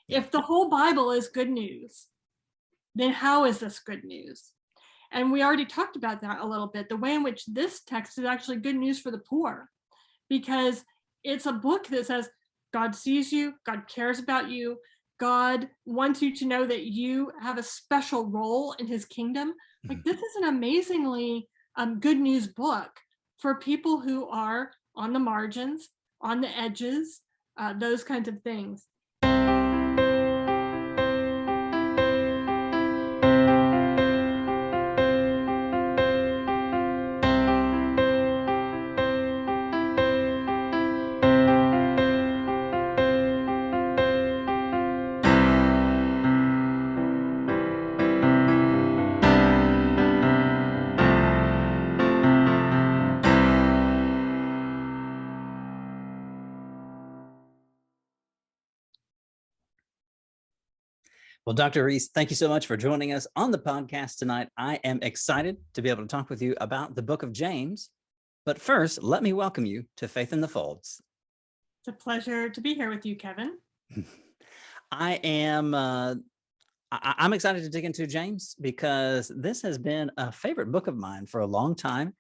If the whole Bible is good news, then how is this good news? And we already talked about that a little bit, the way in which this text is actually good news for the poor, because it's a book that says God sees you, God cares about you, God wants you to know that you have a special role in his kingdom. Like, this is an amazingly good news book for people who are on the margins, on the edges, those kinds of things. Well, Dr. Reese, thank you so much for joining us on the podcast tonight. I am excited to be able to talk with you about the book of James. But first, let me welcome you to Faith in the Folds. It's a pleasure to be here with you, Kevin. I'm excited to dig into James because this has been a favorite book of mine for a long time.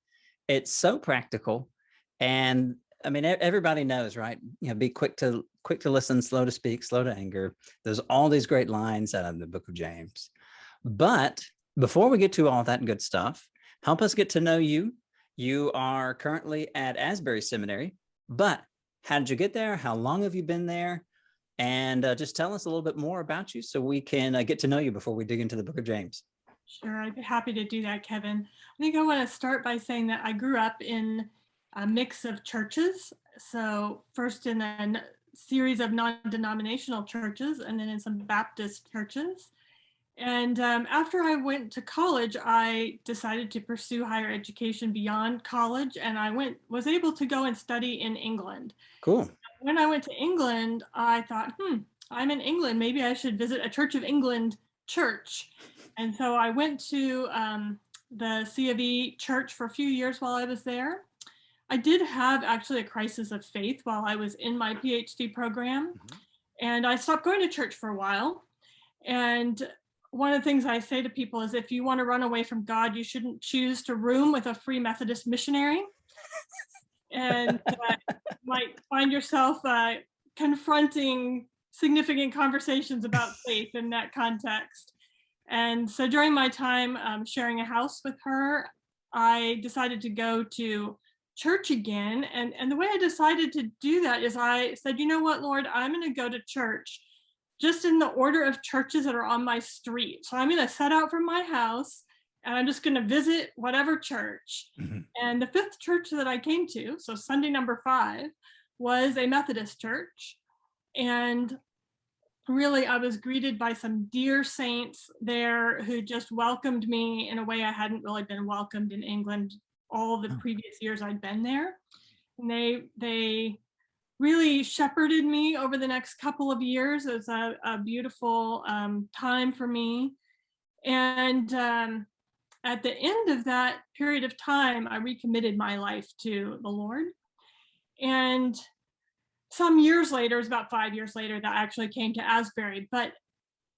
It's so practical. And I mean, everybody knows, right? You know, be quick to listen, slow to speak, slow to anger. There's all these great lines out of the book of James. But before we get to all that good stuff, help us get to know you. You are currently at Asbury Seminary, but how did you get there? How long have you been there? And just tell us a little bit more about you so we can get to know you before we dig into the book of James. Sure, I'd be happy to do that, Kevin. I think I want to start by saying that I grew up in a mix of churches. So first in a series of non-denominational churches and then in some Baptist churches. And after I went to college, I decided to pursue higher education beyond college, and I was able to go and study in England. Cool. When I went to England, I thought, I'm in England. Maybe I should visit a Church of England church. And so I went to the C of E church for a few years while I was there. I did have actually a crisis of faith while I was in my PhD program. And I stopped going to church for a while. And one of the things I say to people is, if you want to run away from God, you shouldn't choose to room with a Free Methodist missionary. And you might find yourself confronting significant conversations about faith in that context. And so during my time sharing a house with her, I decided to go to church again. And the way I decided to do that is I said, you know what, Lord, I'm going to go to church just in the order of churches that are on my street. So I'm going to set out from my house and I'm just going to visit whatever church. And the fifth church that I came to, so Sunday number 5, was a Methodist church. And really, I was greeted by some dear saints there who just welcomed me in a way I hadn't really been welcomed in England all the previous years I'd been there. And they really shepherded me over the next couple of years. It was a beautiful time for me. And at the end of that period of time, I recommitted my life to the Lord. And some years later, it was about 5 years later, that I actually came to Asbury. But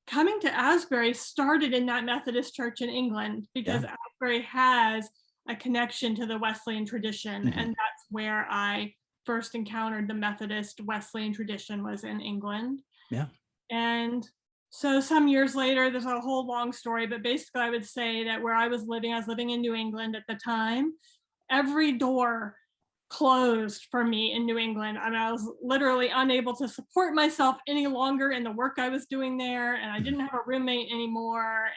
coming to Asbury started in that Methodist church in England, because Asbury has a connection to the Wesleyan tradition. And that's where I first encountered the Methodist Wesleyan tradition, was in England. And so some years later, there's a whole long story, but basically I would say that where I was living in New England at the time, every door closed for me in New England. I mean, I was literally unable to support myself any longer in the work I was doing there, and I didn't have a roommate anymore,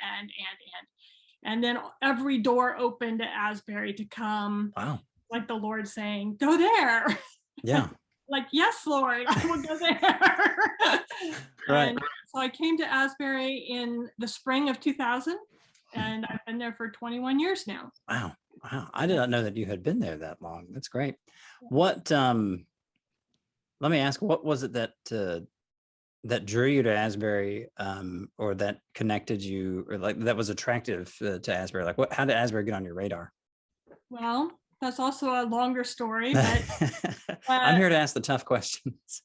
and then every door opened at Asbury to come. Wow. Like the Lord saying, go there. Yeah. Like, yes, Lord, I will go there. Right. And so I came to Asbury in the spring of 2000, and I've been there for 21 years now. Wow. Wow. I did not know that you had been there that long. That's great. What, let me ask, what was it that drew you to Asbury, or that connected you, or like that was attractive to Asbury? Like, how did Asbury get on your radar? Well, that's also a longer story, but I'm here to ask the tough questions.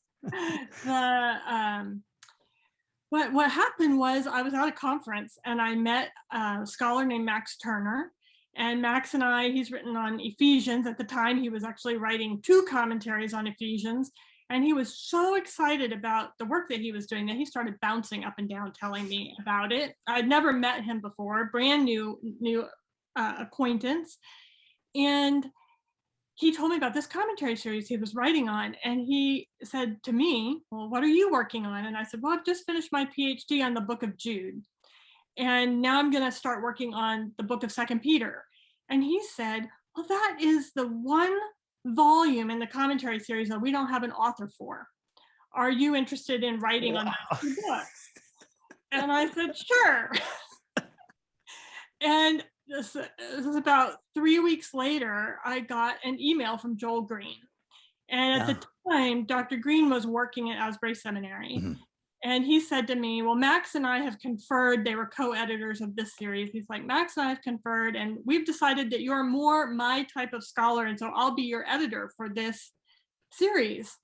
what happened was I was at a conference and I met a scholar named Max Turner. And Max and I, he's written on Ephesians. At the time, he was actually writing 2 commentaries on Ephesians. And he was so excited about the work that he was doing that he started bouncing up and down telling me about it. I'd never met him before, brand new acquaintance. And he told me about this commentary series he was writing on. And he said to me, well, what are you working on? And I said, well, I've just finished my PhD on the book of Jude. And now I'm going to start working on the book of Second Peter. And he said, well, that is the one volume in the commentary series that we don't have an author for. Are you interested in writing on those 2 books? And I said, sure. And this was about 3 weeks later, I got an email from Joel Green. And at the time, Dr. Green was working at Asbury Seminary. Mm-hmm. And he said to me, well, Max and I have conferred. They were co-editors of this series. He's like, Max and I have conferred, and we've decided that you're more my type of scholar. And so I'll be your editor for this series.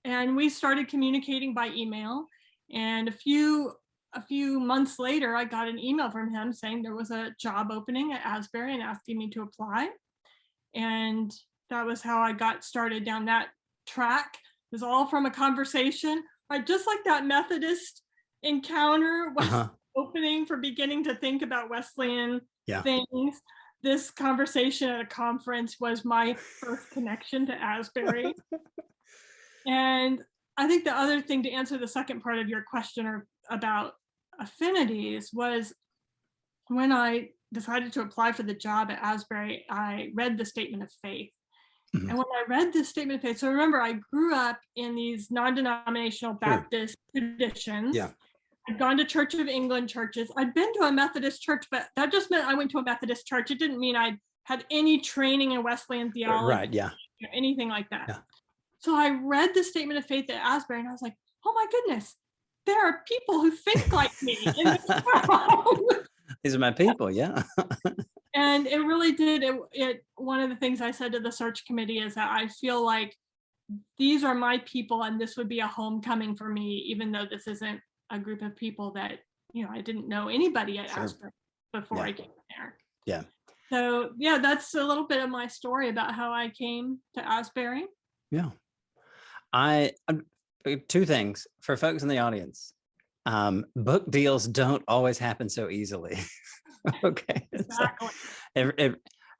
And we started communicating by email. And a few months later, I got an email from him saying there was a job opening at Asbury and asking me to apply. And that was how I got started down that track. It was all from a conversation. Just like that Methodist encounter was opening for beginning to think about Wesleyan things. This conversation at a conference was my first connection to Asbury. And I think the other thing, to answer the second part of your question about affinities, was when I decided to apply for the job at Asbury, I read the Statement of Faith. Mm-hmm. And when I read this Statement of Faith, so remember, I grew up in these non-denominational Baptist traditions. Yeah. I'd gone to Church of England churches. I'd been to a Methodist church, but that just meant I went to a Methodist church. It didn't mean I had any training in Wesleyan theology, right? Yeah, or anything like that. Yeah. So I read the Statement of Faith at Asbury, and I was like, "Oh my goodness, there are people who think like me in this world." These are my people, yeah. And it really did. One of the things I said to the search committee is that I feel like these are my people, and this would be a homecoming for me, even though this isn't a group of people that, I didn't know anybody at Asbury before I came there. Yeah. So yeah, that's a little bit of my story about how I came to Asbury. Yeah. I 2 things for folks in the audience. Book deals don't always happen so easily. Okay. Exactly. So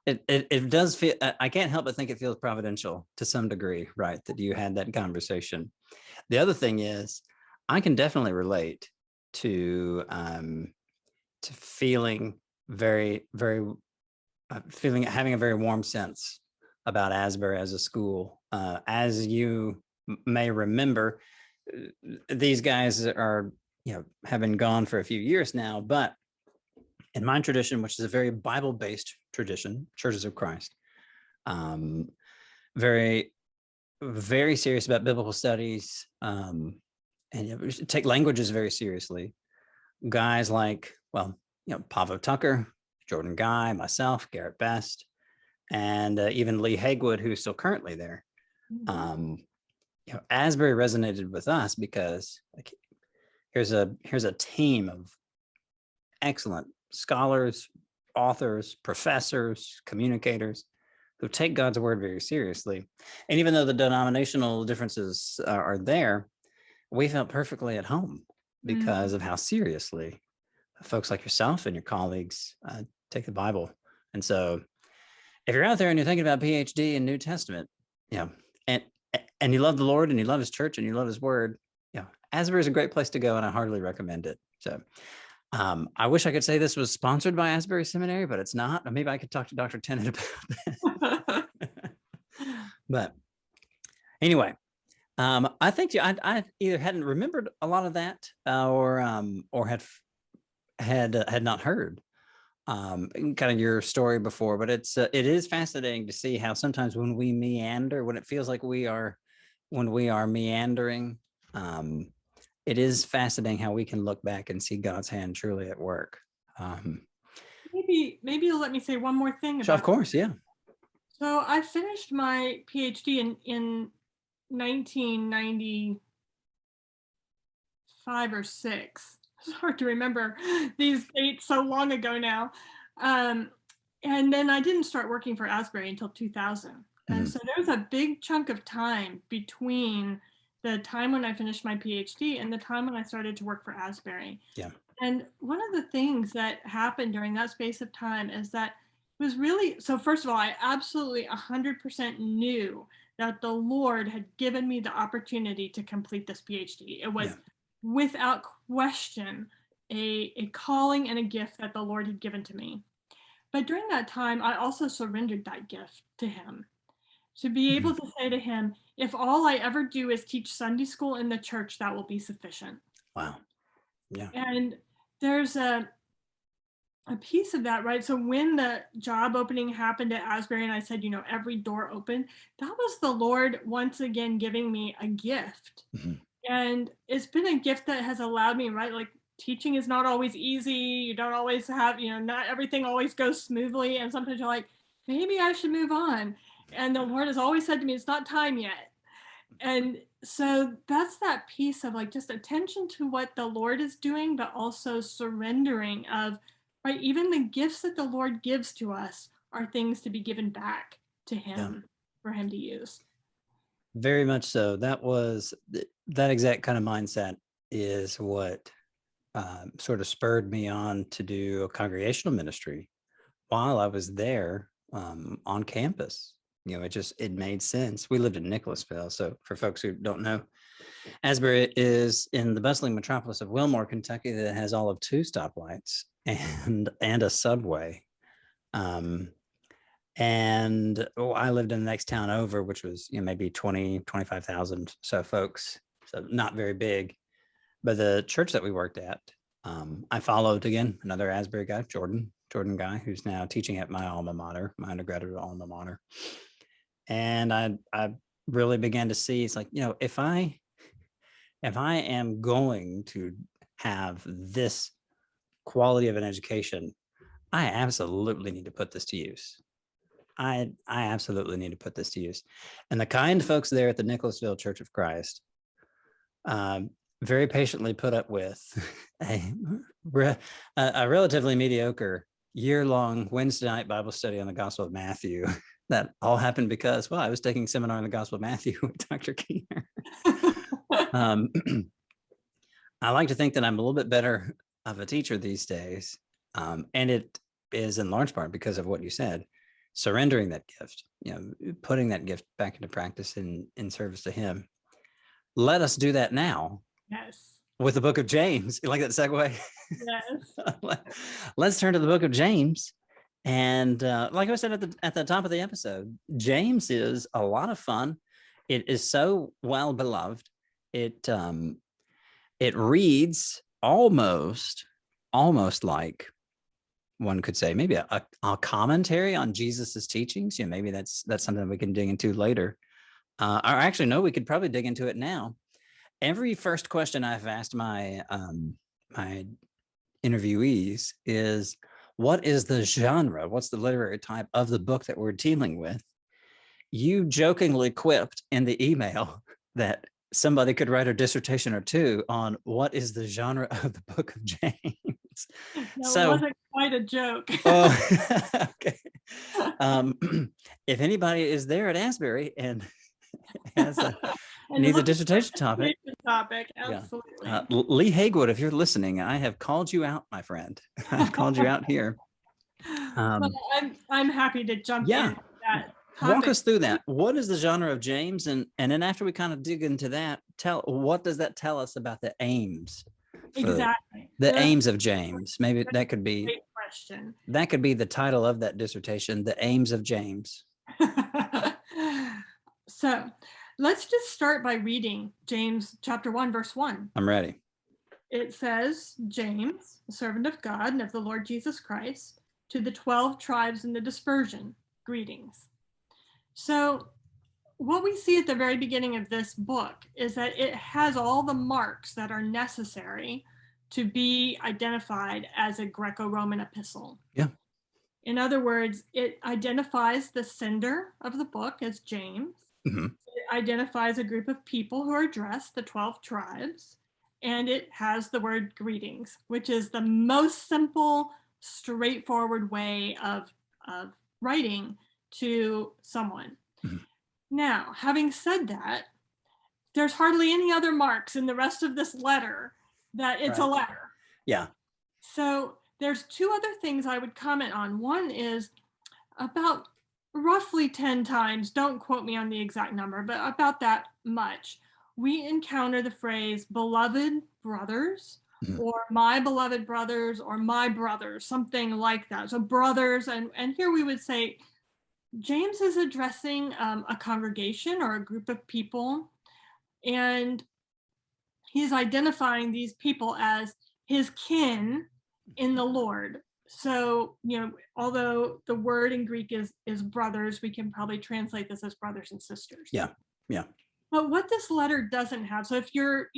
it does feel, I can't help but think it feels providential to some degree, right? That you had that conversation. The other thing is, I can definitely relate to feeling very, very, having a very warm sense about Asbury as a school. As you may remember, these guys are, have been gone for a few years now, but in my tradition, which is a very Bible-based tradition, Churches of Christ, very, very serious about biblical studies, and take languages very seriously. Guys like, Pavo Tucker, Jordan Guy, myself, Garrett Best, and even Lee Hagwood, who's still currently there. Asbury resonated with us because here's a team of excellent scholars, authors, professors, communicators who take God's word very seriously. And even though the denominational differences are there, we felt perfectly at home because of how seriously folks like yourself and your colleagues take the Bible. And so if you're out there and you're thinking about PhD in New Testament, and you love the Lord and you love his church and you love his word, Asbury is a great place to go, and I heartily recommend it. So I wish I could say this was sponsored by Asbury Seminary, but it's not. Maybe I could talk to Dr. Tennant about that. But anyway, I think I either hadn't remembered a lot of that or had not heard kind of your story before. But it is fascinating to see how sometimes when we meander, when it feels like we are meandering, it is fascinating how we can look back and see God's hand truly at work. Maybe you'll let me say one more thing about sure, of course, yeah. So I finished my PhD in 1995 or 6. It's hard to remember these dates so long ago now. Um, and then I didn't start working for Asbury until 2000. And Mhm. so there was a big chunk of time between the time when I finished my PhD and the time when I started to work for Asbury. Yeah. And one of the things that happened during that space of time is that it was really, so first of all, I absolutely 100% knew that the Lord had given me the opportunity to complete this PhD. It Yeah. was without question a calling and a gift that the Lord had given to me. But during that time, I also surrendered that gift to Him, to be able Mhm. to say to Him, if all I ever do is teach Sunday school in the church, that will be sufficient. Wow. Yeah. And there's a piece of that, right? So when the job opening happened at Asbury and I said, every door open, that was the Lord once again giving me a gift. Mhm. And it's been a gift that has allowed me, right? Like teaching is not always easy. You don't always have, not everything always goes smoothly. And sometimes you're like, maybe I should move on. And the Lord has always said to me, it's not time yet. And so that's that piece of like just attention to what the Lord is doing, but also surrendering of, right, even the gifts that the Lord gives to us are things to be given back to Yeah. Him for Him to use. Very much so. That exact kind of mindset is what sort of spurred me on to do a congregational ministry while I was there on campus. It made sense. We lived in Nicholasville. So for folks who don't know, Asbury is in the bustling metropolis of Wilmore, Kentucky, that has all of 2 stoplights and a subway. I lived in the next town over, which was maybe 25,000 so folks. So not very big. But the church that we worked at, I followed again, another Asbury guy, Jordan guy, who's now teaching at my alma mater, my undergraduate alma mater. And I really began to see, it's like, if I am going to have this quality of an education, I absolutely need to put this to use. I absolutely need to put this to use. And the kind folks there at the Nicholasville Church of Christ very patiently put up with a relatively mediocre year-long Wednesday night Bible study on the Gospel of Matthew. That all happened because, well, I was taking a seminar on the Gospel of Matthew with Dr. Keener. I like to think that I'm a little bit better of a teacher these days. And it is in large part because of what you said, surrendering that gift, putting that gift back into practice in service to Him. Let us do that now. Yes. With the book of James. You like that segue? Yes. Let's turn to the book of James. And like I said at the top of the episode, James is a lot of fun. It is so well beloved. It reads almost like, one could say, maybe a commentary on Jesus's teachings. Maybe that's something we can dig into later. Or actually, no, we could probably dig into it now. Every first question I've asked my my interviewees is, what is the genre? What's the literary type of the book that we're dealing with? You jokingly quipped in the email that somebody could write a dissertation or 2 on what is the genre of the book of James. No, it So, wasn't quite a joke. okay. If anybody is there at Asbury and needs a dissertation topic. Absolutely. Yeah. Lee Haywood, if you're listening, I have called you out, my friend. I've called you out here. Well, I'm happy to jump Yeah. in that Walk topic. us through that. What is the genre of James? And then after we kind of dig into that, what does that tell us about the aims? Exactly. The aims of James. Maybe that could be great question. That could be the title of that dissertation, The Aims of James. So let's just start by reading James chapter 1, verse 1. I'm ready. It says, James, a servant of God and of the Lord Jesus Christ, to the 12 tribes in the dispersion, greetings. So what we see at the very beginning of this book is that it has all the marks that are necessary to be identified as a Greco-Roman epistle. Yeah. In other words, it identifies the sender of the book as James. Mm-hmm. It identifies a group of people who are addressed, the 12 tribes, and it has the word greetings, which is the most simple, straightforward way of writing to someone. Mhm. Now, having said that, there's hardly any other marks in the rest of this letter that it's a Right. letter. Yeah. So there's two other things I would comment on. One is about roughly 10 times, don't quote me on the exact number, but about that much, we encounter the phrase beloved brothers, Mhm. or my beloved brothers, or my brothers, something like that. So brothers, and here we would say James is addressing a congregation or a group of people, and he's identifying these people as his kin in the Lord. So, although the word in Greek is brothers, we can probably translate this as brothers and sisters. Yeah. Yeah. But what this letter doesn't have, so if you're,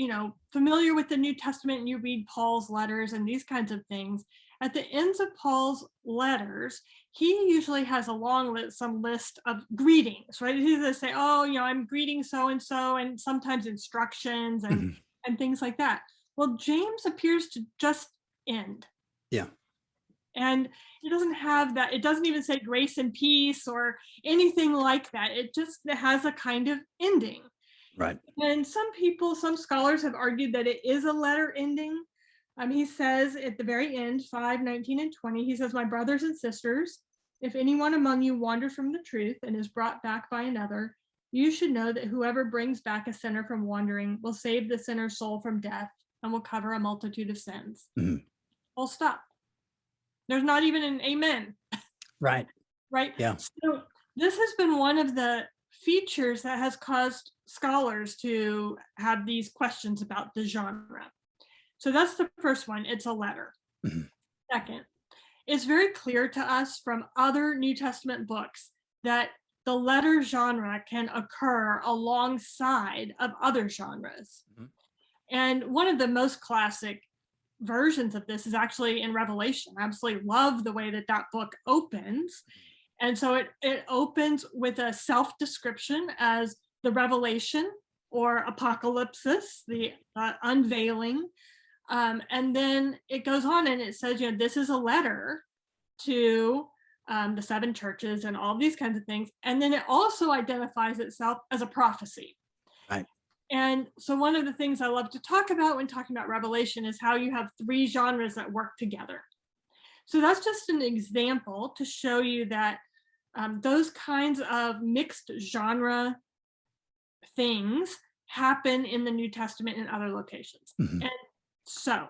familiar with the New Testament and you read Paul's letters and these kinds of things, at the ends of Paul's letters, he usually has a long list, some list of greetings, right? He's going to say, oh, I'm greeting so-and-so, and sometimes instructions Mhm. and things like that. Well, James appears to just end. Yeah. And it doesn't have that. It doesn't even say grace and peace or anything like that. It just has a kind of ending. Right. And some scholars have argued that it is a letter ending. He says at the very end, 5:19 and 20, he says, my brothers and sisters, if anyone among you wanders from the truth and is brought back by another, you should know that whoever brings back a sinner from wandering will save the sinner's soul from death and will cover a multitude of sins. Mhm. Full stop. There's not even an amen. Right. Right? Yeah. So this has been one of the features that has caused scholars to have these questions about the genre. So that's the first one. It's a letter. Mhm. Second, it's very clear to us from other New Testament books that the letter genre can occur alongside of other genres. Mhm. And one of the most classic versions of this is actually in Revelation. I absolutely love the way that book opens. And so it opens with a self-description as the revelation or apocalypsis, the unveiling. And then it goes on and it says, this is a letter to the seven churches and all these kinds of things. And then it also identifies itself as a prophecy. Right. And so one of the things I love to talk about when talking about Revelation is how you have three genres that work together. So that's just an example to show you that those kinds of mixed genre things happen in the New Testament and other locations. Mhm. And so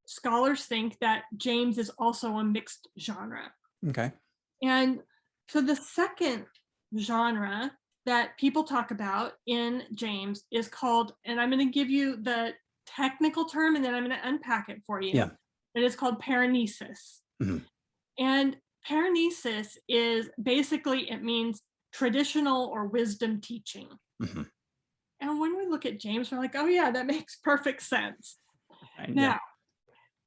scholars think that James is also a mixed genre. Okay. And so the second genre that people talk about in James is called, and I'm going to give you the technical term and then I'm going to unpack it for you. Yeah. It is called Parenesis. Mhm. And Parenesis is basically, it means traditional or wisdom teaching. Mhm. And when we look at James, we're like, oh yeah, that makes perfect sense. Right. Now, Yeah.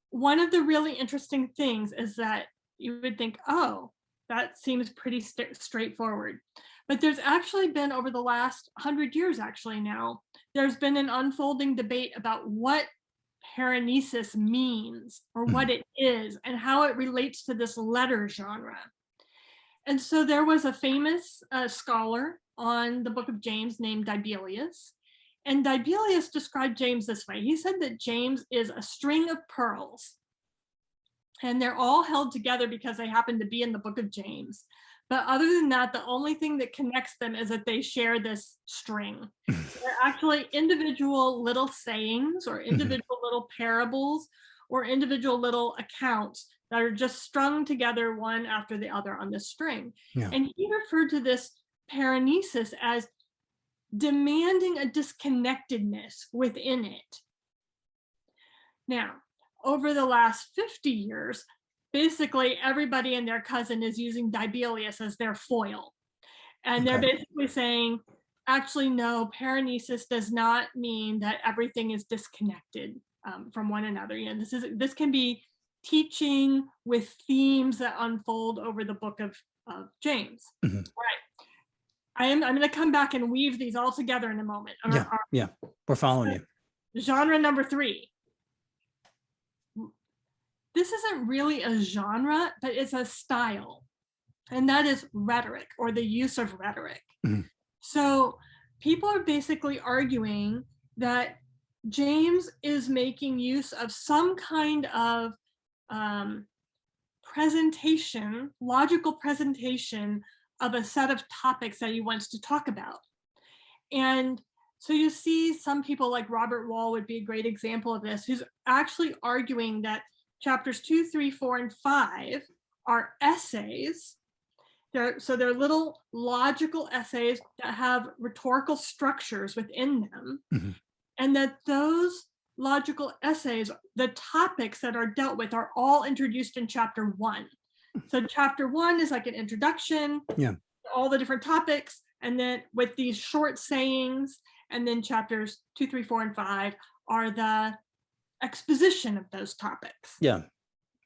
one of the really interesting things is that you would think, oh, that seems pretty straightforward. But there's actually been, over the last 100 years actually now, there's been an unfolding debate about what Parenesis means or what it is and how it relates to this letter genre. And so there was a famous scholar on the book of James named Dibelius. And Dibelius described James this way. He said that James is a string of pearls. And they're all held together because they happen to be in the book of James. But other than that, the only thing that connects them is that they share this string. They're actually individual little sayings or individual little parables or individual little accounts that are just strung together one after the other on this string. Yeah. And he referred to this Parenesis as demanding a disconnectedness within it. Now, over the last 50 years, basically everybody and their cousin is using Dibelius as their foil. And they're basically saying, actually, no, Parenesis does not mean that everything is disconnected from one another. This can be teaching with themes that unfold over the book of James. Mhm. Right. I'm going to come back and weave these all together in a moment. Yeah. We're following you. genre number 3. This isn't really a genre, but it's a style, and that is rhetoric, or the use of rhetoric. Mhm. So people are basically arguing that James is making use of some kind of presentation, logical presentation of a set of topics that he wants to talk about. And so you see some people like Robert Wall would be a great example of this, who's actually arguing that chapters 2, 3, 4, and 5 are essays. So they're little logical essays that have rhetorical structures within them. Mhm. And that those logical essays, the topics that are dealt with, are all introduced in chapter 1. So chapter 1 is like an introduction, Yeah. all the different topics, and then with these short sayings, and then chapters 2, 3, 4, and 5 are the exposition of those topics. Yeah.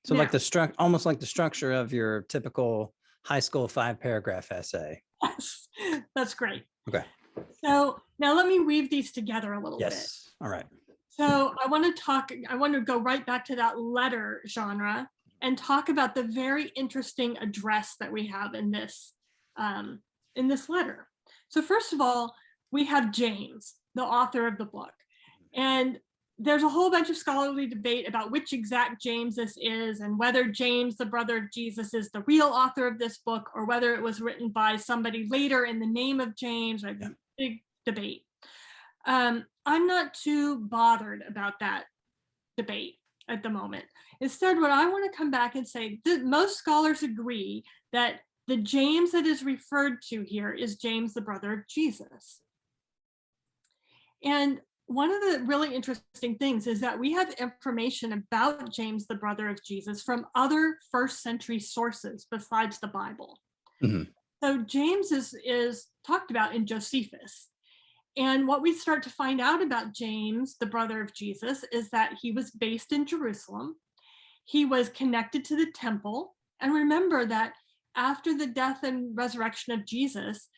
So like Now, almost like the structure of your typical high school 5-paragraph essay. yes, that's great. Okay. So now let me weave these together a little bit. Yes. All right. So I want to go right back to that letter genre and talk about the very interesting address that we have in this letter. So first of all, we have James, the author of the book. And there's a whole bunch of scholarly debate about which exact James this is, and whether James, the brother of Jesus, is the real author of this book, or whether it was written by somebody later in the name of James. Right? Yeah. Big debate. I'm not too bothered about that debate at the moment. Instead, what I want to come back and say, that most scholars agree that the James that is referred to here is James, the brother of Jesus. And one of the really interesting things is that we have information about James, the brother of Jesus, from other first century sources besides the Bible. Mm-hmm. So James is talked about in Josephus. And what we start to find out about James, the brother of Jesus, is that he was based in Jerusalem. He was connected to the temple. And remember that after the death and resurrection of Jesus,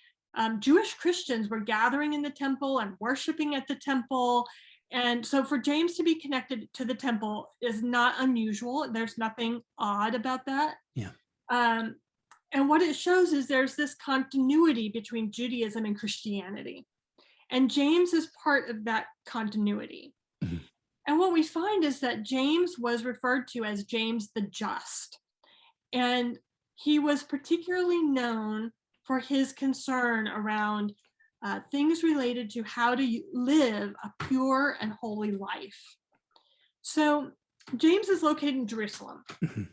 Jewish Christians were gathering in the temple and worshiping at the temple. And so for James to be connected to the temple is not unusual. There's nothing odd about that. Yeah. And what it shows is there's this continuity between Judaism and Christianity. And James is part of that continuity. Mm-hmm. And what we find is that James was referred to as James the Just. And he was particularly known for his concern around things related to how to live a pure and holy life. So James is located in Jerusalem. Mm-hmm.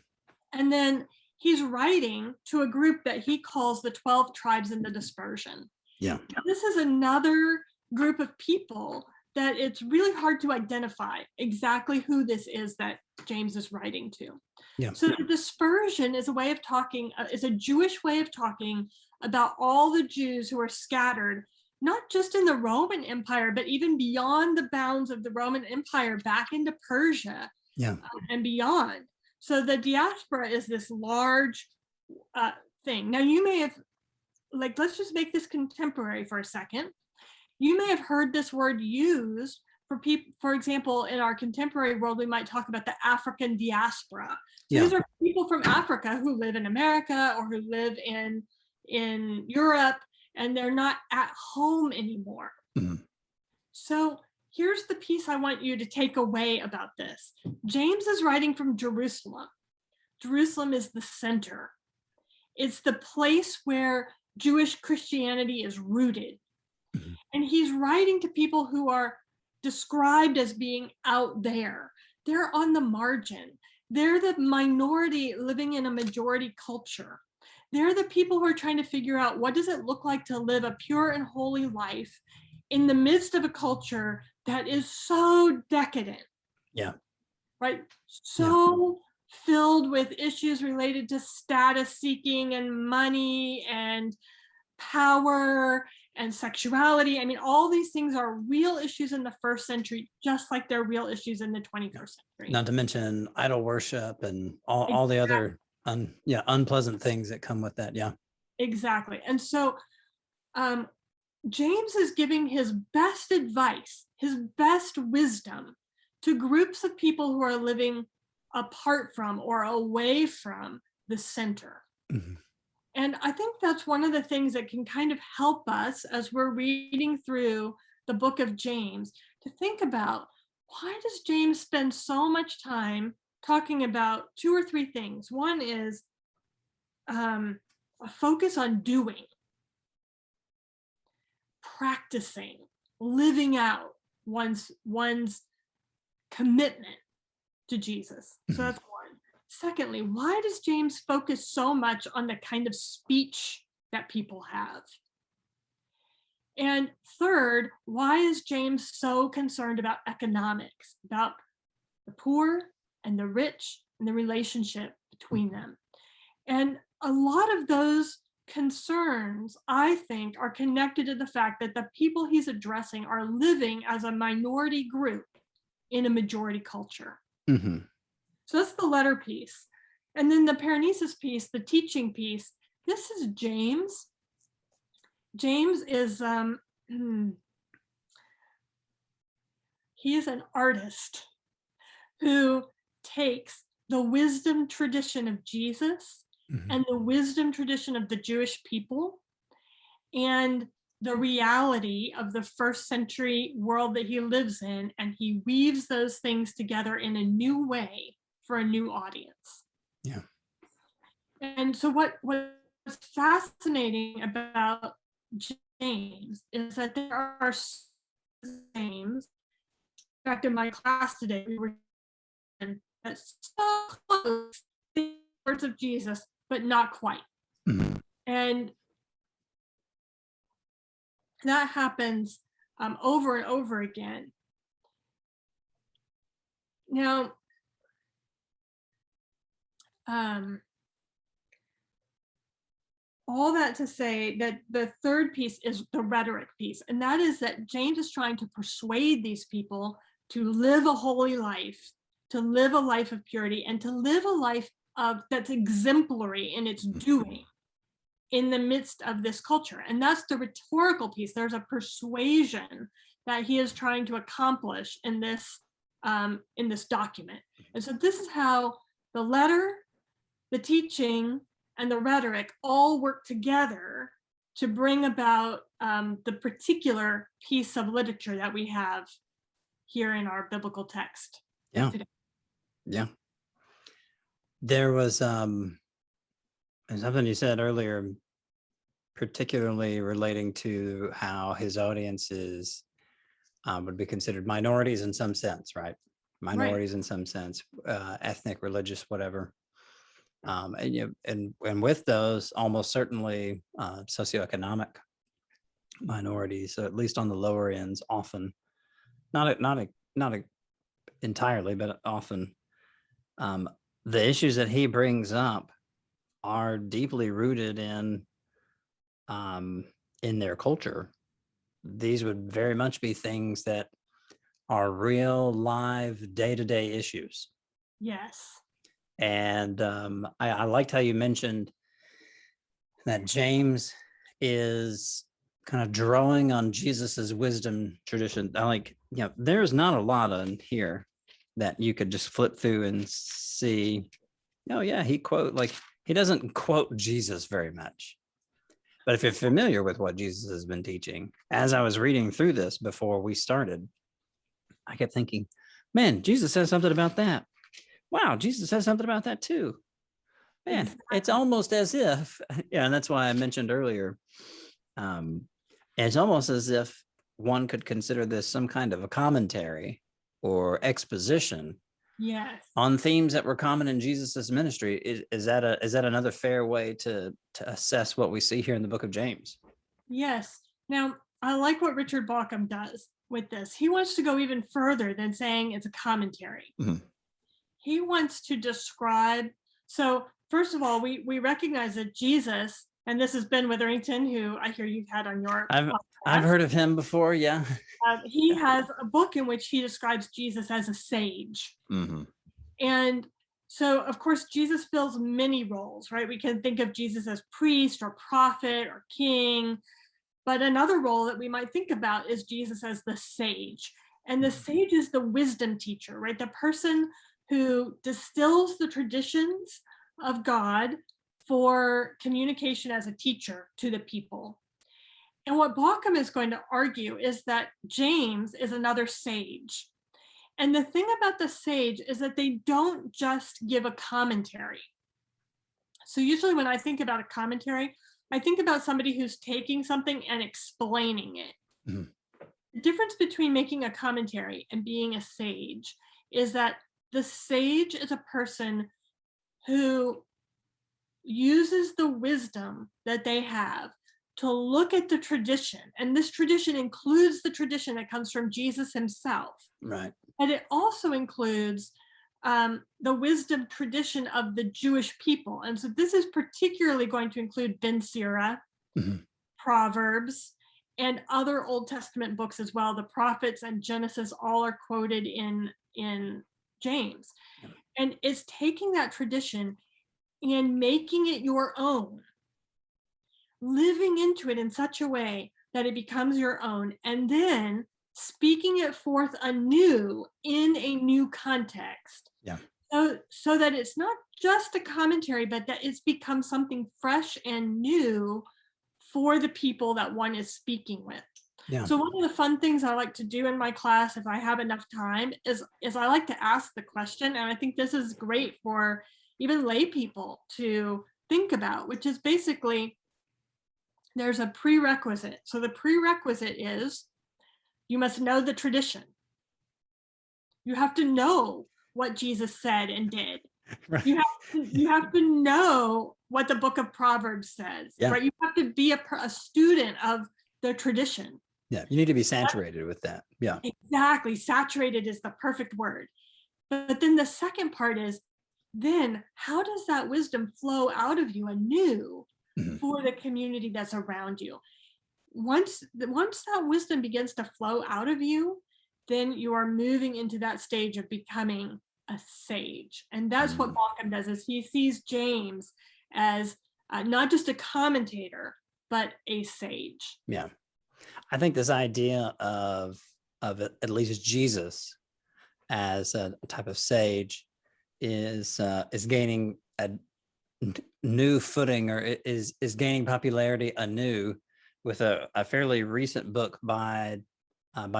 And then he's writing to a group that he calls the 12 tribes in the Dispersion. Yeah. This is another group of people that it's really hard to identify exactly who this is that James is writing to. Yeah. So the Dispersion is a way of talking, is a Jewish way of talking about all the Jews who are scattered, not just in the Roman Empire, but even beyond the bounds of the Roman Empire back into Persia. Yeah. And beyond. So the diaspora is this large thing. Now you may have, let's just make this contemporary for a second. You may have heard this word used for people, for example, in our contemporary world, we might talk about the African diaspora. So these are people from Africa who live in America or who live in Europe, and they're not at home anymore. Mm-hmm. So here's the piece I want you to take away about this. James is writing from Jerusalem. Jerusalem is the center. It's the place where Jewish Christianity is rooted. Mm-hmm. And he's writing to people who are described as being out there. They're on the margin. They're the minority living in a majority culture. They're the people who are trying to figure out, what does it look like to live a pure and holy life in the midst of a culture that is so decadent. Yeah. Right? So filled with issues related to status seeking and money and power and sexuality. I mean, all these things are real issues in the first century, just like they're real issues in the 21st century. Not to mention idol worship and all the other unpleasant things that come with that. Yeah. Exactly. And so James is giving his best advice, his best wisdom to groups of people who are living apart from or away from the center. Mhm. And I think that's one of the things that can kind of help us as we're reading through the book of James to think about, why does James spend so much time talking about two or three things? One is a focus on doing, practicing, living out one's commitment to Jesus. So Mhm. that's one. Secondly, why does James focus so much on the kind of speech that people have? And third, why is James so concerned about economics, about the poor and the rich and the relationship between them? And a lot of those concerns, I think, are connected to the fact that the people he's addressing are living as a minority group in a majority culture. Mhm. So that's the letter piece. And then the Parenesis piece, the teaching piece, this is James. James is, he is an artist who takes the wisdom tradition of Jesus Mhm. and the wisdom tradition of the Jewish people and the reality of the first century world that he lives in, and he weaves those things together in a new way for a new audience. Yeah. And so what's fascinating about James is that there are James. In fact, in my class today, we were that's so close to the words of Jesus, but not quite. Mhm. And that happens over and over again. Now, um, all that to say that the third piece is the rhetoric piece, and that is that James is trying to persuade these people to live a holy life, to live a life of purity, and to live a life of that's exemplary in its doing in the midst of this culture. And that's the rhetorical piece. There's a persuasion that he is trying to accomplish in this document. And so this is how the letter, the teaching, and the rhetoric all work together to bring about the particular piece of literature that we have here in our biblical text Yeah. today. Yeah. There was something you said earlier, particularly relating to how his audiences would be considered minorities in some sense, right? Right. Minorities in some sense, ethnic, religious, whatever. And with those, almost certainly socioeconomic minorities, at least on the lower ends, often not entirely, but often. The issues that he brings up are deeply rooted in their culture. These would very much be things that are real, live, day-to-day issues. Yes. And I liked how you mentioned that James is kind of drawing on Jesus's wisdom tradition. I like, there's not a lot on here that you could just flip through and see. Oh yeah, he doesn't quote Jesus very much. But if you're familiar with what Jesus has been teaching, as I was reading through this before we started, I kept thinking, man, Jesus says something about that. Wow, Jesus says something about that too. Man, it's Exactly. almost as if, yeah, and that's why I mentioned earlier, it's almost as if one could consider this some kind of a commentary or exposition Yes. on themes that were common in Jesus's ministry. Is that another fair way to assess what we see here in the book of James? Yes. Now, I like what Richard Bauckham does with this. He wants to go even further than saying it's a commentary. Mhm. He wants to describe. So, first of all, we recognize that Jesus, and this is Ben Witherington, who I hear you've had on your I've podcast. heard of him before. Yeah. He has a book in which he describes Jesus as a sage. Mm-hmm. And so, of course, Jesus fills many roles, right? We can think of Jesus as priest or prophet or king. But another role that we might think about is Jesus as the sage. And the sage is the wisdom teacher, right? The person who distills the traditions of God for communication as a teacher to the people. And what Bauckham is going to argue is that James is another sage. And the thing about the sage is that they don't just give a commentary. So usually when I think about a commentary, I think about somebody who's taking something and explaining it. Mhm. The difference between making a commentary and being a sage is that the sage is a person who uses the wisdom that they have to look at the tradition. And this tradition includes the tradition that comes from Jesus himself. Right. And it also includes the wisdom tradition of the Jewish people. And so this is particularly going to include Ben Sira, Mhm. Proverbs, and other Old Testament books as well. The prophets and Genesis all are quoted in James. Yeah. And it's taking that tradition and making it your own, living into it in such a way that it becomes your own, and then speaking it forth anew in a new context. Yeah. So that it's not just a commentary, but that it's become something fresh and new for the people that one is speaking with. Yeah. So one of the fun things I like to do in my class, if I have enough time, is I like to ask the question, and I think this is great for even lay people to think about, which is basically there's a prerequisite. So the prerequisite is you must know the tradition. You have to know what Jesus said and did. Right. You have to know what the book of Proverbs says, Yeah. right? You have to be a student of the tradition. Yeah. You need to be saturated with that. Yeah. Exactly. Saturated is the perfect word. But then the second part is, then how does that wisdom flow out of you anew Mhm. for the community that's around you? Once that wisdom begins to flow out of you, then you are moving into that stage of becoming a sage. And that's what Bauckham does, is he sees James as not just a commentator, but a sage. Yeah. I think this idea of at least Jesus as a type of sage is gaining a new footing, or is gaining popularity anew with a fairly recent book by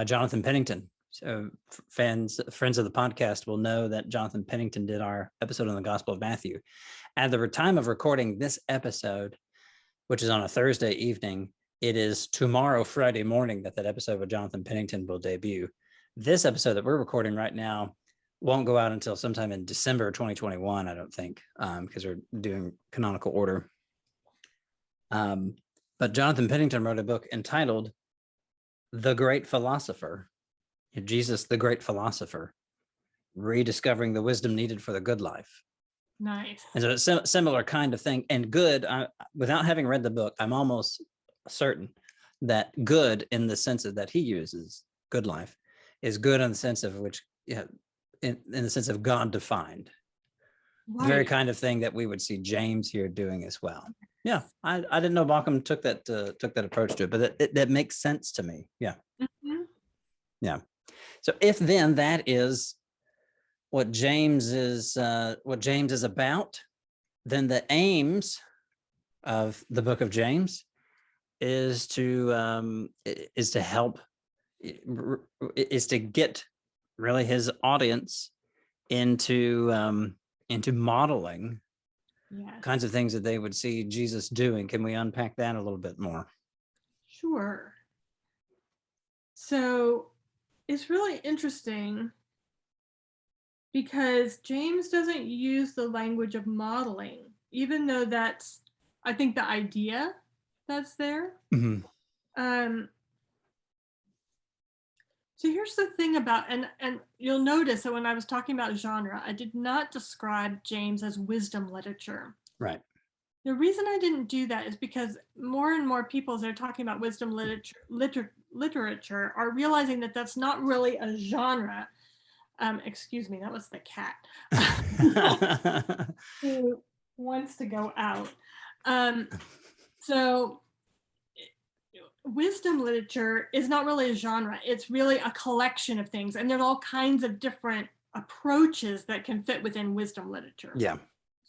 Jonathan Pennington. So friends of the podcast will know that Jonathan Pennington did our episode on the Gospel of Matthew. At the time of recording this episode, which is on a Thursday evening, it is tomorrow, Friday morning, that episode with Jonathan Pennington will debut. This episode that we're recording right now won't go out until sometime in December 2021, I don't think, because we're doing canonical order. But Jonathan Pennington wrote a book entitled The Great Philosopher, Jesus, the Great Philosopher, Rediscovering the Wisdom Needed for the Good Life. Nice. And so it's a similar kind of thing. And good, without having read the book, I'm almost certain that good, in the sense of that he uses, good life, is good in the sense of which, in the sense of God defined. Right. The very kind of thing that we would see James here doing as well. Yeah, I didn't know Bauckham took that approach to it, but that makes sense to me. Yeah. Mm-hmm. Yeah. So if then that is what James is about, then the aims of the book of James is to help, is to get really his audience into modeling kinds of things that they would see Jesus doing. Can we unpack that a little bit more? Sure. So it's really interesting because James doesn't use the language of modeling, even though that's, I think, the idea that's there. Mm-hmm. So here's the thing about, and you'll notice that when I was talking about genre, I did not describe James as wisdom literature. Right. The reason I didn't do that is because more and more people, as they're talking about wisdom literature, are realizing that that's not really a genre. Excuse me, that was the cat who wants to go out. So wisdom literature is not really a genre. It's really a collection of things. And there's all kinds of different approaches that can fit within wisdom literature. Yeah.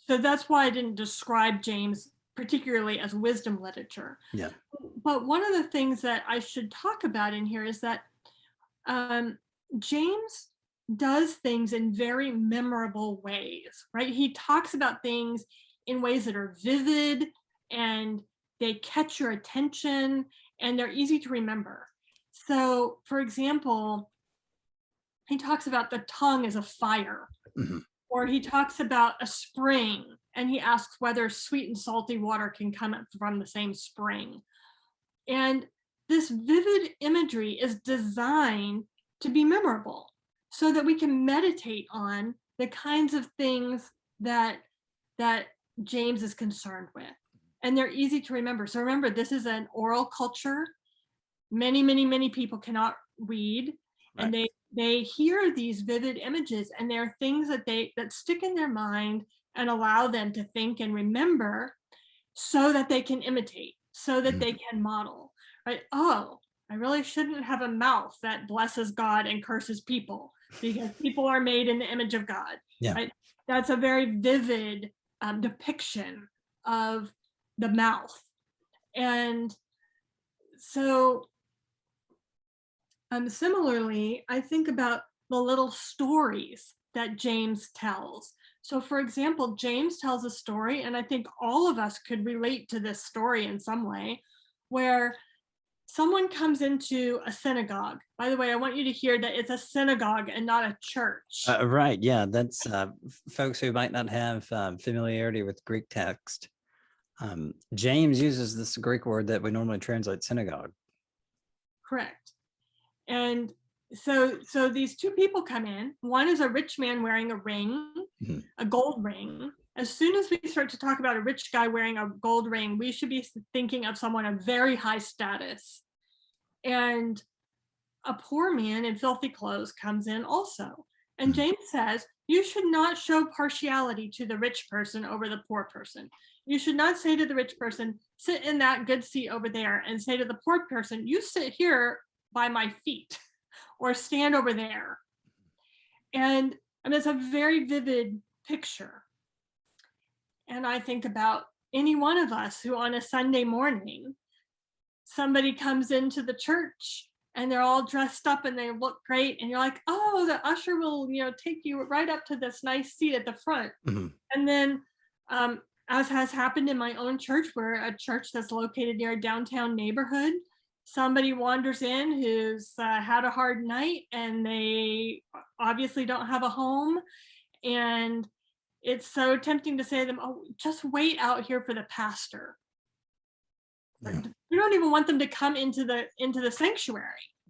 So that's why I didn't describe James particularly as wisdom literature. Yeah. But one of the things that I should talk about in here is that James does things in very memorable ways, right? He talks about things in ways that are vivid and they catch your attention and they're easy to remember. So, for example, he talks about the tongue as a fire, Mm-hmm. or he talks about a spring and he asks whether sweet and salty water can come from the same spring. And this vivid imagery is designed to be memorable so that we can meditate on the kinds of things that James is concerned with. And they're easy to remember. So remember, this is an oral culture. Many people cannot read, Right. and they hear these vivid images, and they're things that stick in their mind and allow them to think and remember so that they can imitate, so that they can model, right? Oh, I really shouldn't have a mouth that blesses God and curses people because people are made in the image of God. Yeah. Right? That's a very vivid depiction of the mouth. And so similarly, I think about the little stories that James tells. So for example, James tells a story, and I think all of us could relate to this story in some way, where someone comes into a synagogue. By the way, I want you to hear that it's a synagogue and not a church. Right. Yeah. That's folks who might not have familiarity with Greek text. James uses this Greek word that we normally translate synagogue. Correct. And so these two people come in. One is a rich man wearing a ring, a gold ring. As soon as we start to talk about a rich guy wearing a gold ring, we should be thinking of someone of very high status. And a poor man in filthy clothes comes in also. And James says, you should not show partiality to the rich person over the poor person. You should not say to the rich person, sit in that good seat over there, and say to the poor person, you sit here by my feet or stand over there. And it's a very vivid picture. And I think about any one of us who on a Sunday morning, somebody comes into the church and they're all dressed up and they look great. And you're like, oh, the usher will, take you right up to this nice seat at the front. And then, as has happened in my own church, where a church that's located near a downtown neighborhood, somebody wanders in who's had a hard night and they obviously don't have a home. And it's so tempting to say to them, oh, just wait out here for the pastor. Yeah. We don't even want them to come into the sanctuary.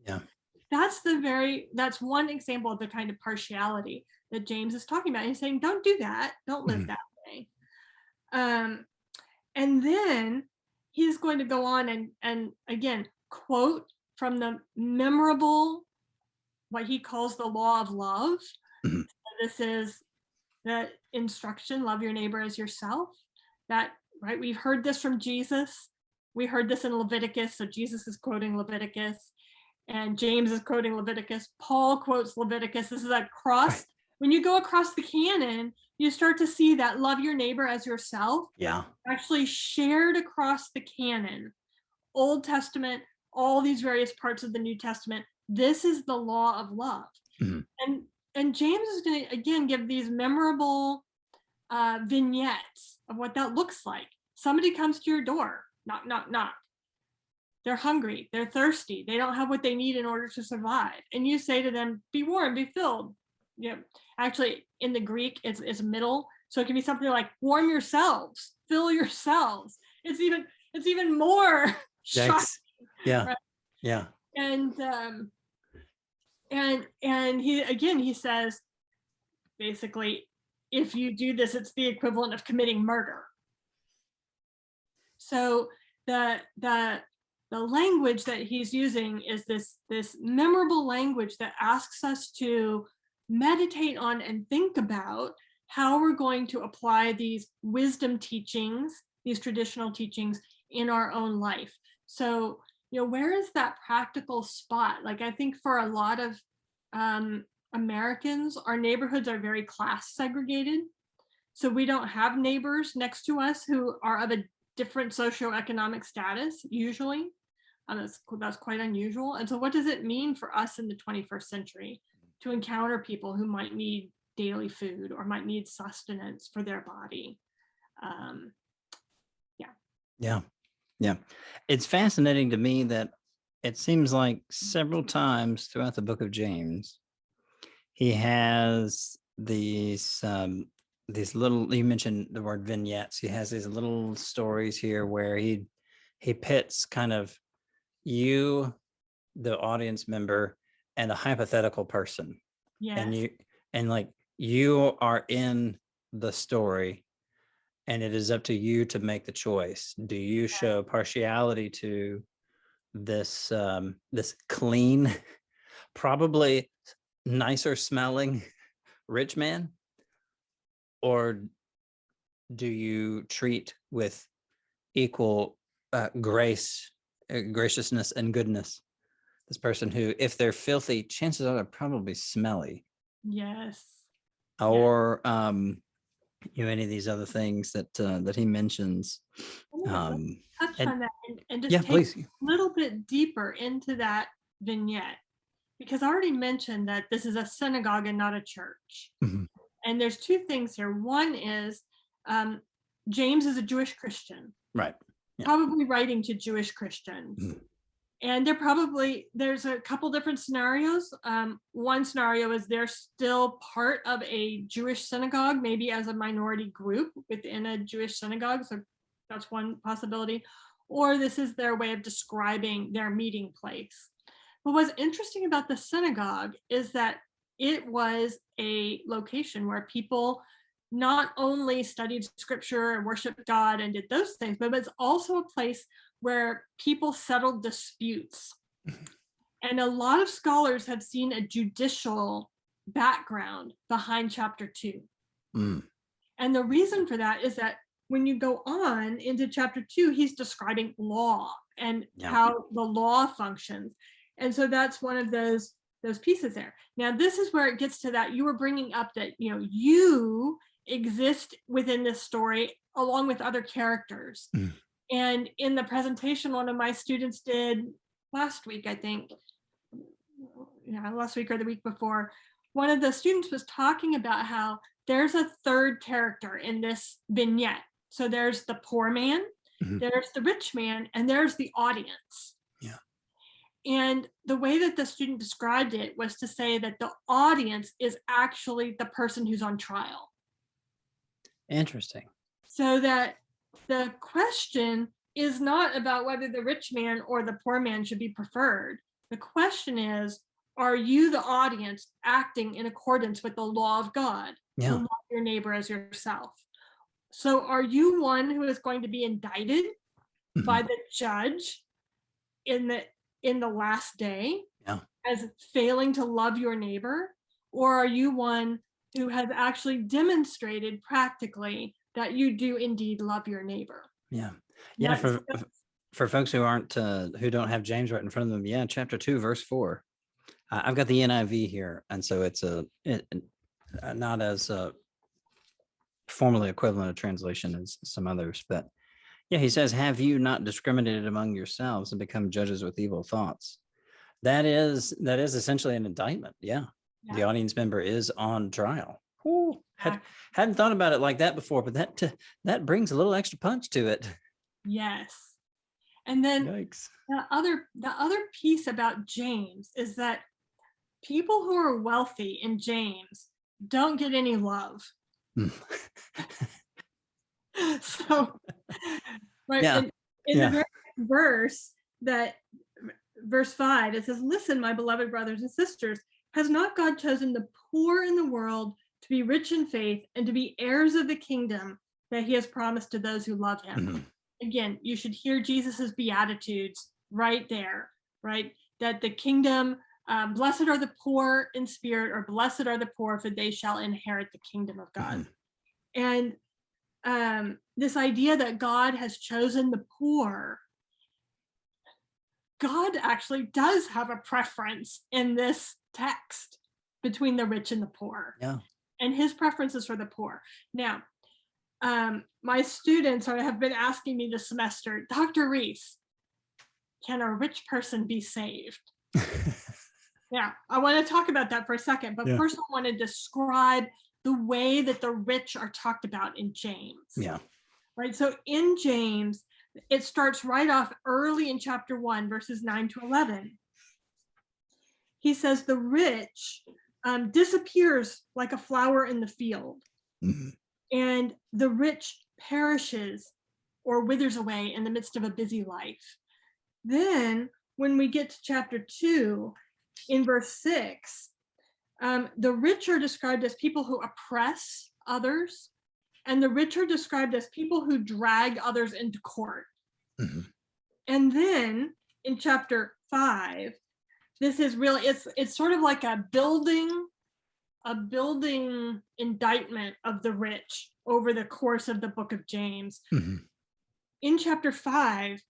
Yeah. That's one example of the kind of partiality that James is talking about. He's saying, don't do that. Don't live that way. And then he's going to go on and again, quote from the memorable, what he calls the law of love. So this is the instruction, love your neighbor as yourself. That, right, we've heard this from Jesus. We heard this in Leviticus. So Jesus is quoting Leviticus and James is quoting Leviticus. Paul quotes Leviticus. This is a cross. When you go across the canon, you start to see that love your neighbor as yourself. Yeah. Actually shared across the canon, Old Testament, all these various parts of the New Testament. This is the law of love. And James is going to, again, give these memorable vignettes of what that looks like. Somebody comes to your door, knock, knock, knock. They're hungry, they're thirsty, they don't have what they need in order to survive. And you say to them, be warm, be filled. Actually, in the Greek, it's middle. So it can be something like warm yourselves, fill yourselves. It's even more shocking. Yeah. Right? Yeah. And he says, basically, if you do this, it's the equivalent of committing murder. So the language that he's using is this memorable language that asks us to meditate on and think about how we're going to apply these wisdom teachings, these traditional teachings in our own life. So, where is that practical spot? Like, I think for a lot of Americans, our neighborhoods are very class segregated. So we don't have neighbors next to us who are of a different socioeconomic status, usually. That's quite unusual. And so what does it mean for us in the 21st century to encounter people who might need daily food or might need sustenance for their body? Yeah. It's fascinating to me that it seems like several times throughout the book of James, he has these little, you mentioned the word vignettes. He has these little stories here where he pits kind of you, the audience member, and a hypothetical person. Yes. And like you are in the story, and it is up to you to make the choice. Do you show partiality to this this clean, probably nicer smelling rich man, or do you treat with equal graciousness and goodness this person who, if they're filthy, chances are they're probably smelly? Yes. Or any of these other things that he mentions. Touch on that and just Yeah, take please. a little bit deeper into that vignette, because I already mentioned that this is a synagogue and not a church. Mhm. And there's two things here. One is James is a Jewish Christian, Right. Yeah. probably writing to Jewish Christians. Mhm. And there's a couple different scenarios. One scenario is they're still part of a Jewish synagogue, maybe as a minority group within a Jewish synagogue. So that's one possibility. Or this is their way of describing their meeting place. But what's interesting about the synagogue is that it was a location where people not only studied scripture and worshiped God and did those things, but it's also a place where people settled disputes. And a lot of scholars have seen a judicial background behind chapter 2. And the reason for that is that when you go on into chapter 2, he's describing law and how the law functions. And so that's one of those pieces there. Now, this is where it gets to that you were bringing up that, you exist within this story along with other characters. And in the presentation one of my students did last week, I think, last week or the week before, one of the students was talking about how there's a third character in this vignette. So there's the poor man, there's the rich man, and there's the audience. Yeah. And the way that the student described it was to say that the audience is actually the person who's on trial. Interesting. So that the question is not about whether the rich man or the poor man should be preferred. The question is, are you, the audience, acting in accordance with the law of God to love your neighbor as yourself? So are you one who is going to be indicted by the judge in the last day as failing to love your neighbor? Or are you one who has actually demonstrated practically that you do indeed love your neighbor? Yeah. For folks who don't have James right in front of them, chapter 2, verse 4. I've got the NIV here, and so it's not as formally equivalent a translation as some others, but he says, "Have you not discriminated among yourselves and become judges with evil thoughts?" That is essentially an indictment. The audience member is on trial. Hadn't thought about it like that before, but that brings a little extra punch to it. Yes. And then Yikes. the other piece about James is that people who are wealthy in James don't get any love. So, right, in the very verse, verse 5, it says, "Listen, my beloved brothers and sisters, has not God chosen the poor in the world to be rich in faith and to be heirs of the kingdom that he has promised to those who love him?" Again, you should hear Jesus's Beatitudes right there, right? That the kingdom, blessed are the poor in spirit, or blessed are the poor, for they shall inherit the kingdom of God. And this idea that God has chosen the poor, God actually does have a preference in this text between the rich and the poor. Yeah. And his preference is for the poor. Now, my students have been asking me this semester, Dr. Reese, can a rich person be saved? Yeah, I want to talk about that for a second, but first I want to describe the way that the rich are talked about in James. Yeah. Right. So in James, it starts right off early in chapter 1, verses 9 to 11. He says the rich disappears like a flower in the field, and the rich perishes or withers away in the midst of a busy life. Then when we get to chapter 2, in verse 6, the rich are described as people who oppress others, and the rich are described as people who drag others into court. And then in chapter 5, this is really, it's sort of like a building indictment of the rich over the course of the book of James. In chapter 5,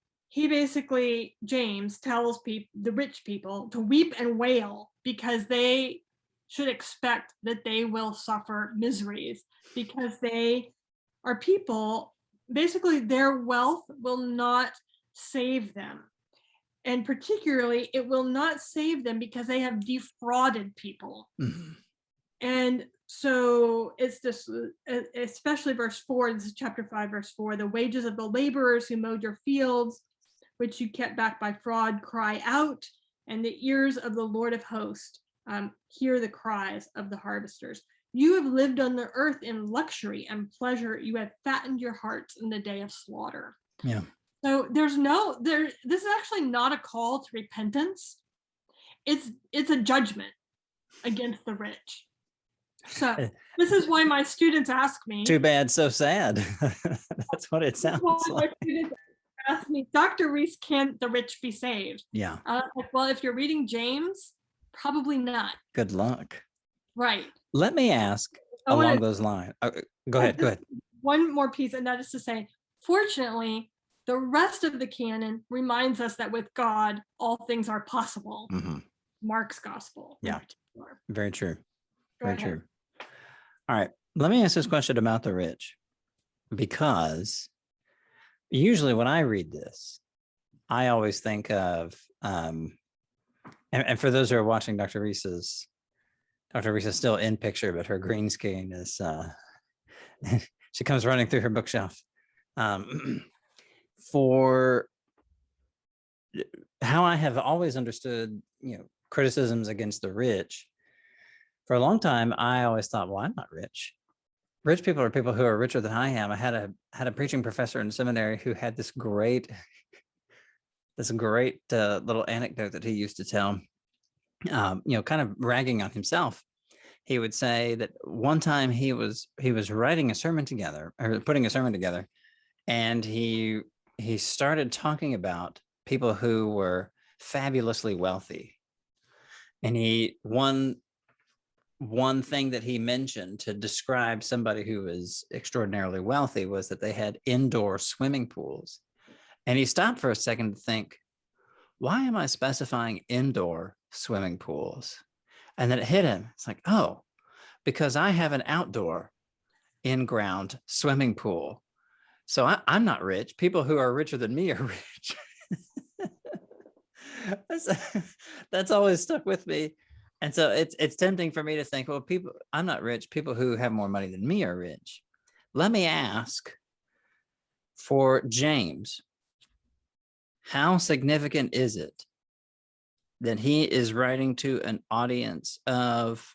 James tells the rich people to weep and wail because they should expect that they will suffer miseries, because they are people, basically their wealth will not save them. And particularly, it will not save them because they have defrauded people. And so it's this, especially verse 4, this is chapter 5, verse 4, the wages of the laborers who mowed your fields, which you kept back by fraud, cry out, and the ears of the Lord of hosts hear the cries of the harvesters. You have lived on the earth in luxury and pleasure. You have fattened your hearts in the day of slaughter. Yeah. So this is actually not a call to repentance. It's a judgment against the rich. So this is why my students ask me. Too bad, so sad. That's what it sounds like. My students ask me, Dr. Reese, can the rich be saved? Yeah. Well, if you're reading James, probably not. Good luck. Right. Let me ask along those lines. Go ahead. One more piece, and that is to say, fortunately, the rest of the canon reminds us that with God, all things are possible. Mark's gospel. Yeah. Very true. Very true. All right. Let me ask this question about the rich, because usually when I read this, I always think of, and for those who are watching, Dr. Reese is still in picture, but her green screen is, she comes running through her bookshelf. For how I have always understood, criticisms against the rich, for a long time, I always thought, well, I'm not rich. Rich people are people who are richer than I am. I had a preaching professor in seminary who had this great little anecdote that he used to tell, kind of ragging on himself. He would say that one time he was writing a sermon together, or putting a sermon together, and he started talking about people who were fabulously wealthy. And one thing that he mentioned to describe somebody who was extraordinarily wealthy was that they had indoor swimming pools. And he stopped for a second to think, why am I specifying indoor swimming pools? And then it hit him. It's like, oh, because I have an outdoor in-ground swimming pool. So I'm not rich. People who are richer than me are rich. That's always stuck with me. And so it's tempting for me to think, well, I'm not rich. People who have more money than me are rich. Let me ask, for James, how significant is it that he is writing to an audience of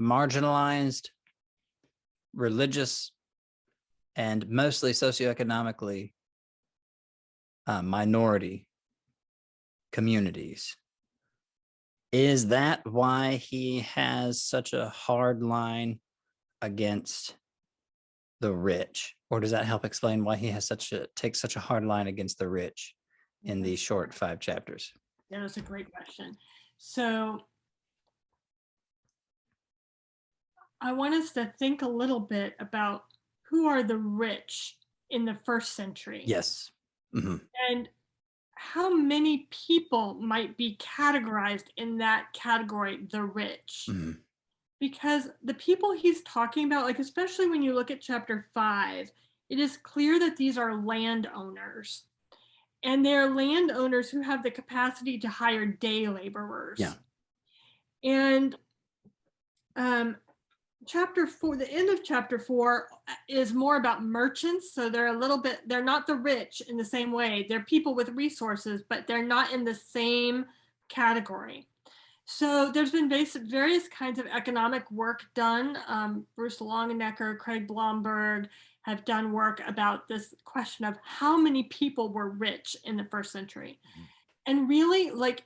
marginalized, religious, and mostly socioeconomically minority communities? Is that why he has such a hard line against the rich? Or does that help explain why he has takes such a hard line against the rich in these short 5 chapters? Yeah, that's a great question. So I want us to think a little bit about who are the rich in the first century. Yes. And how many people might be categorized in that category, the rich. Mhm. Because the people he's talking about, like especially when you look at chapter 5, it is clear that these are landowners. And they're landowners who have the capacity to hire day laborers. Yeah. And um, chapter 4, the end of chapter 4 is more about merchants. So they're not the rich in the same way. They're people with resources, but they're not in the same category. So there's been various kinds of economic work done. Bruce Longenecker, Craig Blomberg have done work about this question of how many people were rich in the first century. Mhm. And really, like,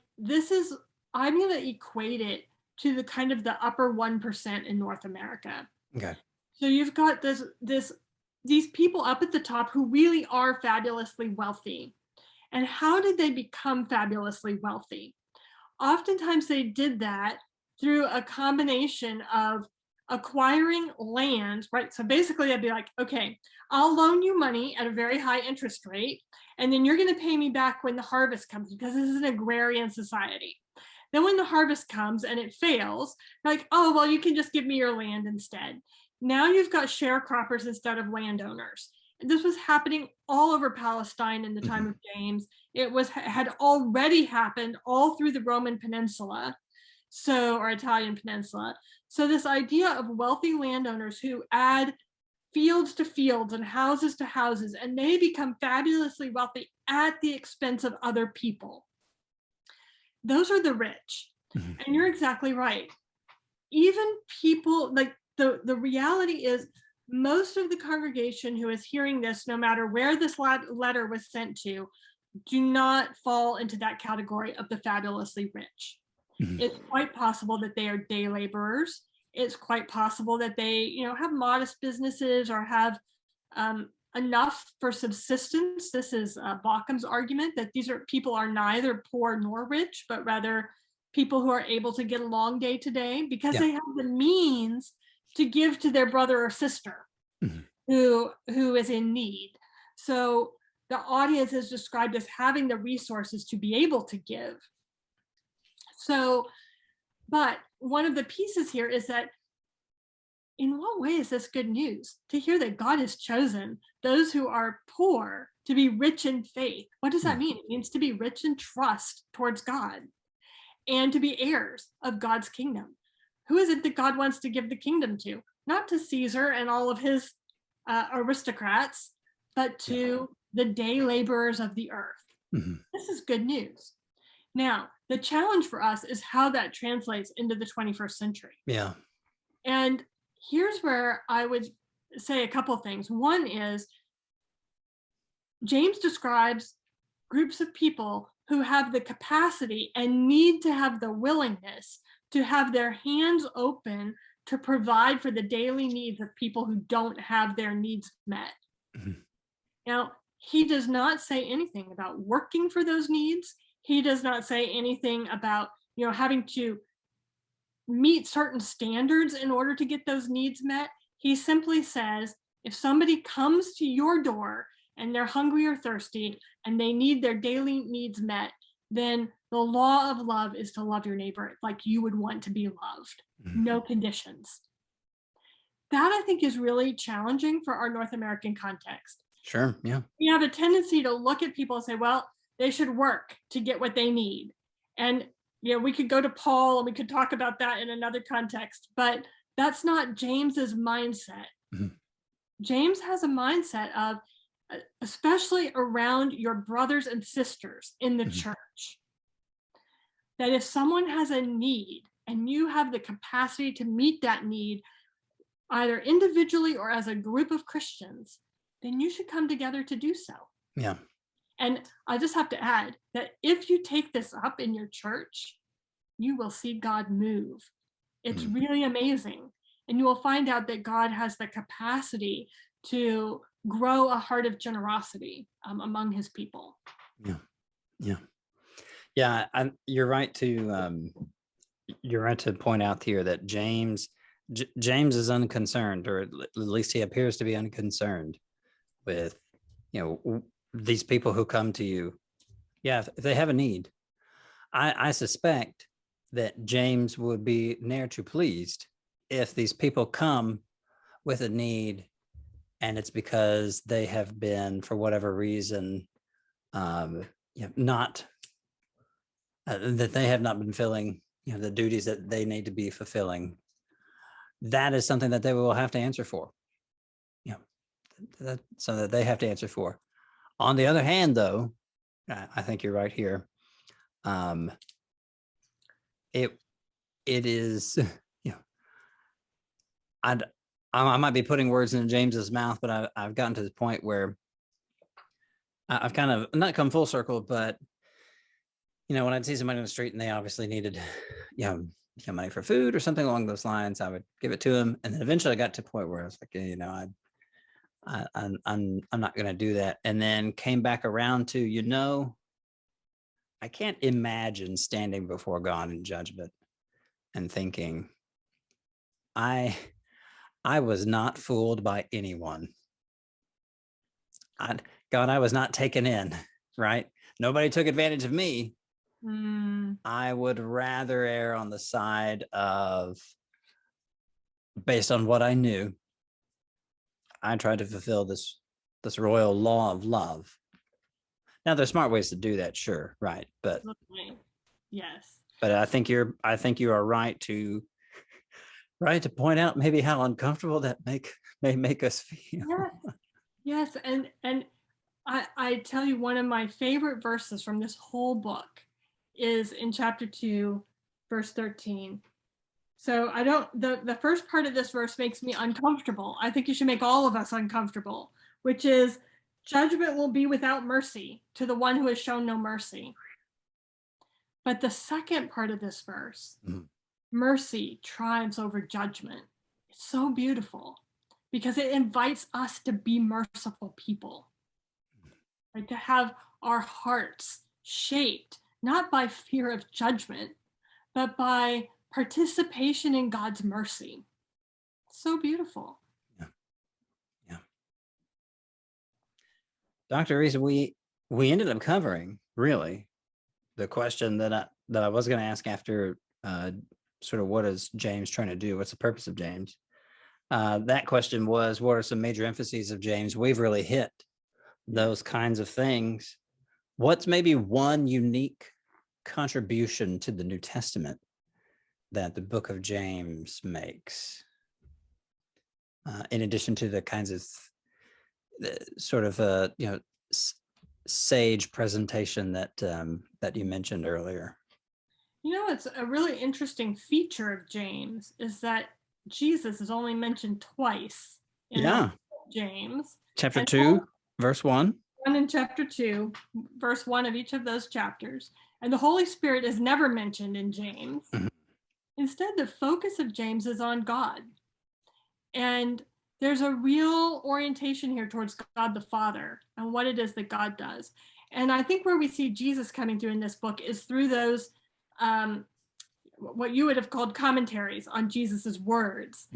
I'm going to equate it to the kind of the upper 1% in North America. Okay. So you've got these people up at the top who really are fabulously wealthy. And how did they become fabulously wealthy? Oftentimes they did that through a combination of acquiring land, right? So basically I'd be like, okay, I'll loan you money at a very high interest rate, and then you're going to pay me back when the harvest comes, because this is an agrarian society. Then when the harvest comes and it fails, like, oh, well, you can just give me your land instead. Now you've got sharecroppers instead of landowners. This was happening all over Palestine in the time of James. It had already happened all through the Roman Peninsula, or Italian Peninsula. So this idea of wealthy landowners who add fields to fields and houses to houses, and they become fabulously wealthy at the expense of other people. Those are the rich. Mhm. And you're exactly right. Even people, like, the reality is most of the congregation who is hearing this, no matter where this letter was sent to, do not fall into that category of the fabulously rich. Mhm. It's quite possible that they are day laborers. It's quite possible that they, have modest businesses or have enough for subsistence. This is Bockham's argument that these people are neither poor nor rich, but rather people who are able to get along day to day because Yeah. they have the means to give to their brother or sister Mhm. who is in need. So the audience is described as having the resources to be able to give. So, but one of the pieces here is that in what way is this good news? To hear that God has chosen those who are poor to be rich in faith. What does that mean? It means to be rich in trust towards God and to be heirs of God's kingdom. Who is it that God wants to give the kingdom to? Not to Caesar and all of his aristocrats, but to the day laborers of the earth. Mhm. This is good news. Now, the challenge for us is how that translates into the 21st century. Yeah. And here's where I would say a couple things. One is James describes groups of people who have the capacity and need to have the willingness to have their hands open to provide for the daily needs of people who don't have their needs met. Mhm. Now, he does not say anything about working for those needs. He does not say anything about, having to meet certain standards in order to get those needs met. He simply says, if somebody comes to your door and they're hungry or thirsty and they need their daily needs met, then the law of love is to love your neighbor like you would want to be loved. Mhm. No conditions. That, I think, is really challenging for our North American context. Sure. Yeah. We have a tendency to look at people and say, well, they should work to get what they need. And we could go to Paul and we could talk about that in another context, but that's not James's mindset. Mhm. James has a mindset of, especially around your brothers and sisters in the Mhm. church, that if someone has a need and you have the capacity to meet that need, either individually or as a group of Christians, then you should come together to do so. Yeah. And I just have to add that if you take this up in your church, you will see God move. It's Mhm. really amazing. And you will find out that God has the capacity to grow a heart of generosity among his people. Yeah. Yeah. Yeah. You're right to point out here that James is unconcerned, or at least he appears to be unconcerned with, these people who come to you, Yeah, if they have a need. I suspect that James would be ne'er too pleased if these people come with a need and it's because they have been, for whatever reason, not that they have not been filling the duties that they need to be fulfilling. That is something that they will have to answer for. So that they have to answer for. On the other hand, though, I think you're right here. It is, I might be putting words in James's mouth, but I've gotten to the point where I've kind of not come full circle, but when I'd see somebody on the street and they obviously needed, money for food or something along those lines, I would give it to them. And then eventually I got to a point where I was like, I'm not going to do that. And then came back around to, I can't imagine standing before God in judgment and thinking, I was not fooled by anyone. God, I was not taken in, right? Nobody took advantage of me. I would rather err on the side of, based on what I knew, I tried to fulfill this royal law of love. Now there's smart ways to do that, sure, right? But yes. But I think you are right to point out maybe how uncomfortable that may make us feel. Yes, and I tell you, one of my favorite verses from this whole book is in chapter 2, verse 13. So the first part of this verse makes me uncomfortable. I think you should make all of us uncomfortable, which is, judgment will be without mercy to the one who has shown no mercy. But the second part of this verse, mercy triumphs over judgment. It's so beautiful because it invites us to be merciful people, right? To have our hearts shaped not by fear of judgment, but by participation in God's mercy. So beautiful. Yeah. Dr. Reese, we ended up covering really the question that I was going to ask after sort of what is James trying to do? What's the purpose of James? That question was, what are some major emphases of James? We've really hit those kinds of things. What's maybe one unique contribution to the New Testament that the book of James makes, in addition to the kinds of sort of sage presentation that you mentioned earlier? It's a really interesting feature of James is that Jesus is only mentioned twice in James. Chapter 2, verse 1. One in chapter 2, verse 1 of each of those chapters. And the Holy Spirit is never mentioned in James. Instead, the focus of James is on God. And there's a real orientation here towards God the Father and what it is that God does. And I think where we see Jesus coming through in this book is through those what you would have called commentaries on Jesus's words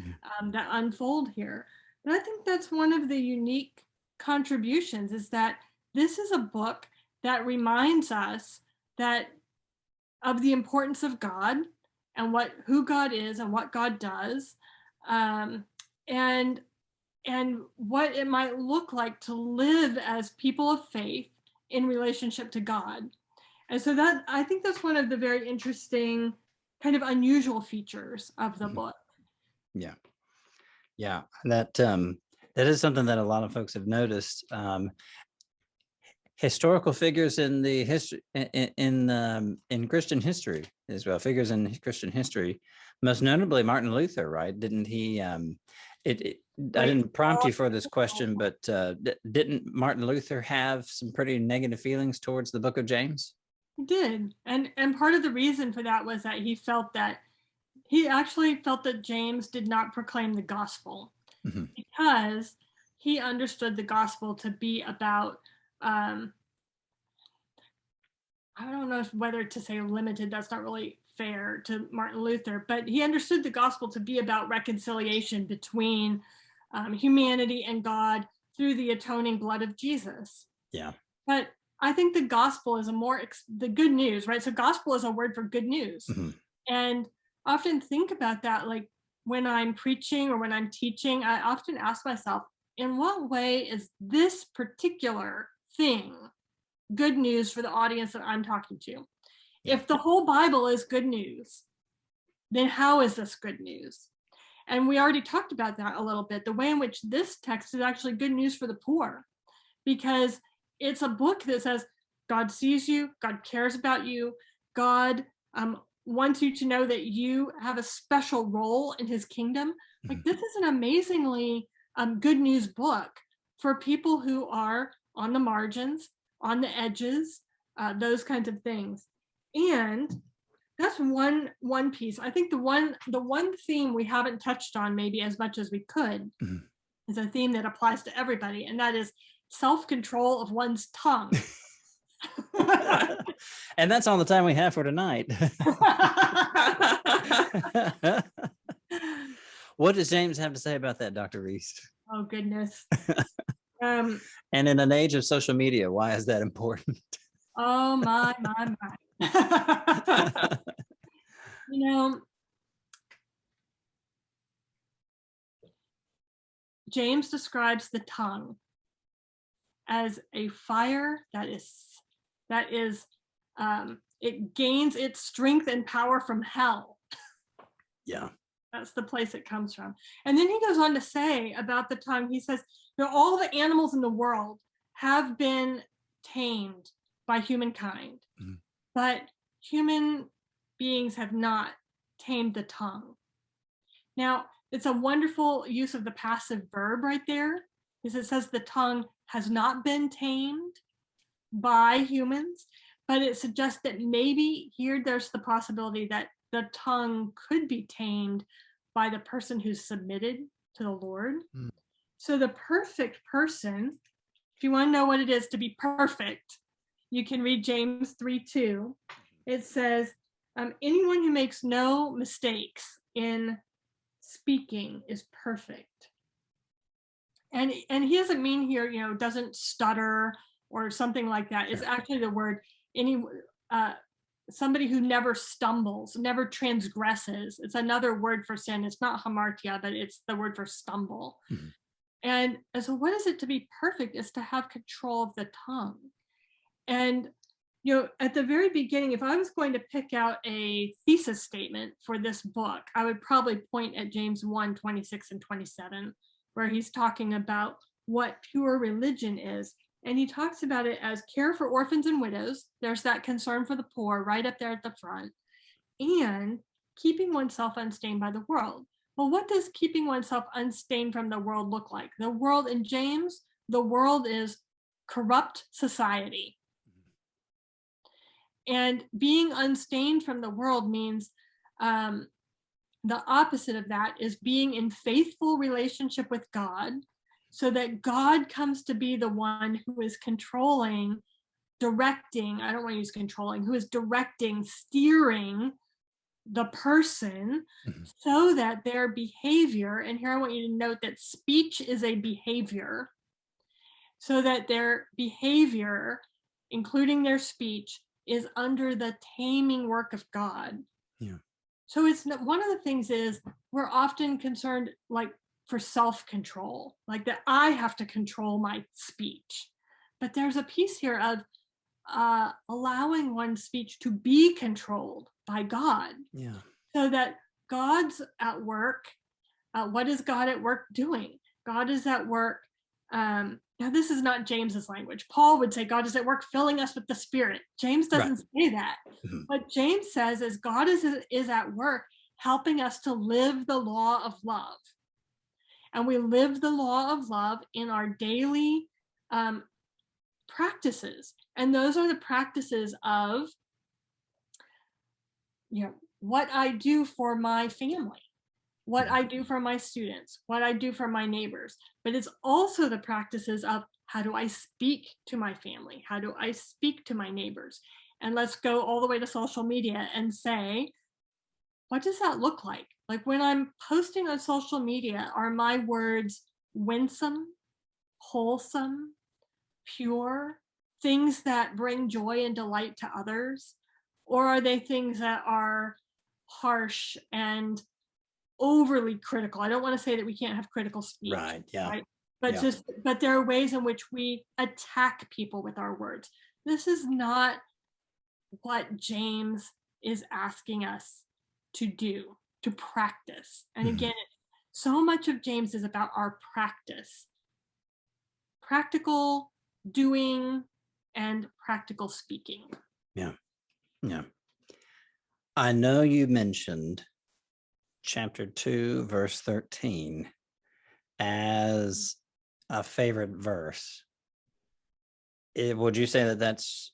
that unfold here. But I think that's one of the unique contributions, is that this is a book that reminds us that of the importance of God and who God is and what God does, and what it might look like to live as people of faith in relationship to God. And so that, I think that's one of the very interesting, kind of unusual features of the book. Yeah. That is something that a lot of folks have noticed. Historical figures in the history in Christian history as well. Figures in Christian history, most notably Martin Luther, right? Didn't he? I didn't prompt you for this question, but didn't Martin Luther have some pretty negative feelings towards the book of James? He did. And part of the reason for that was that he actually felt that James did not proclaim the gospel, because he understood the gospel to be about, I don't know whether to say limited, that's not really fair to Martin Luther, but he understood the gospel to be about reconciliation between humanity and God through the atoning blood of Jesus. Yeah. But I think the gospel is the good news, right? So gospel is a word for good news. Mhm. And I often think about that, like when I'm preaching or when I'm teaching, I often ask myself, in what way is this particular thing good news for the audience that I'm talking to? Yeah. If the whole Bible is good news, then how is this good news? And we already talked about that a little bit, the way in which this text is actually good news for the poor, because it's a book that says God sees you, God cares about you, God wants you to know that you have a special role in his kingdom. Like, Mhm. this is an amazingly good news book for people who are on the margins, on the edges, those kinds of things. And that's one piece. I think the one theme we haven't touched on maybe as much as we could Mhm. is a theme that applies to everybody, and that is self-control of one's tongue. And that's all the time we have for tonight. What does James have to say about that, Dr. Reese? Oh goodness. Um, And in an age of social media, why is that important? oh my. You know, James describes the tongue as a fire that is it gains its strength and power from hell. Yeah. That's the place it comes from. And then he goes on to say about the tongue, he says, all the animals in the world have been tamed by humankind, Mhm. but human beings have not tamed the tongue. Now, it's a wonderful use of the passive verb right there, because it says the tongue has not been tamed by humans, but it suggests that maybe here there's the possibility that the tongue could be tamed by the person who's submitted to the Lord. Mm. So the perfect person, if you want to know what it is to be perfect, you can read James 3:2. It says, anyone who makes no mistakes in speaking is perfect. And he doesn't mean here, doesn't stutter or something like that. It's actually the word somebody who never stumbles, never transgresses. It's another word for sin. It's not hamartia, but it's the word for stumble. Mhm. And so what is it to be perfect is to have control of the tongue. And at the very beginning, if I was going to pick out a thesis statement for this book, I would probably point at James 1:26 and 27, where he's talking about what pure religion is. And he talks about it as care for orphans and widows. There's that concern for the poor right up there at the front. And keeping oneself unstained by the world. Well, what does keeping oneself unstained from the world look like? The world in James, the world is corrupt society. And being unstained from the world means the opposite of that is being in faithful relationship with God, so that God comes to be the one who is controlling, directing, I don't want to use controlling, who is directing, steering the person, Mhm. so that their behavior, and here I want you to note that speech is a behavior, so that their behavior, including their speech, is under the taming work of God. Yeah. So it's not, one of the things is we're often concerned like for self-control, like that I have to control my speech. But there's a piece here of allowing one's speech to be controlled by God, Yeah. so that God's at work. What is God at work doing? God is at work. Now, this is not James's language. Paul would say God is at work filling us with the Spirit. James doesn't say that. Mhm. What James says is God is at work helping us to live the law of love. And we live the law of love in our daily practices. And those are the practices of what I do for my family, what I do for my students, what I do for my neighbors, but it's also the practices of how do I speak to my family? How do I speak to my neighbors? And let's go all the way to social media and say, what does that look like? Like when I'm posting on social media, are my words winsome, wholesome, pure? things that bring joy and delight to others? Or are they things that are harsh and overly critical? I don't want to say that we can't have critical speech, Right. Yeah. right? But Yeah. but there are ways in which we attack people with our words. This is not what James is asking us to do, to practice. And Mhm. again, so much of James is about our practice, practical doing and practical speaking. Yeah. Yeah. I know you mentioned chapter 2, verse 13 as a favorite verse. Would you say that that's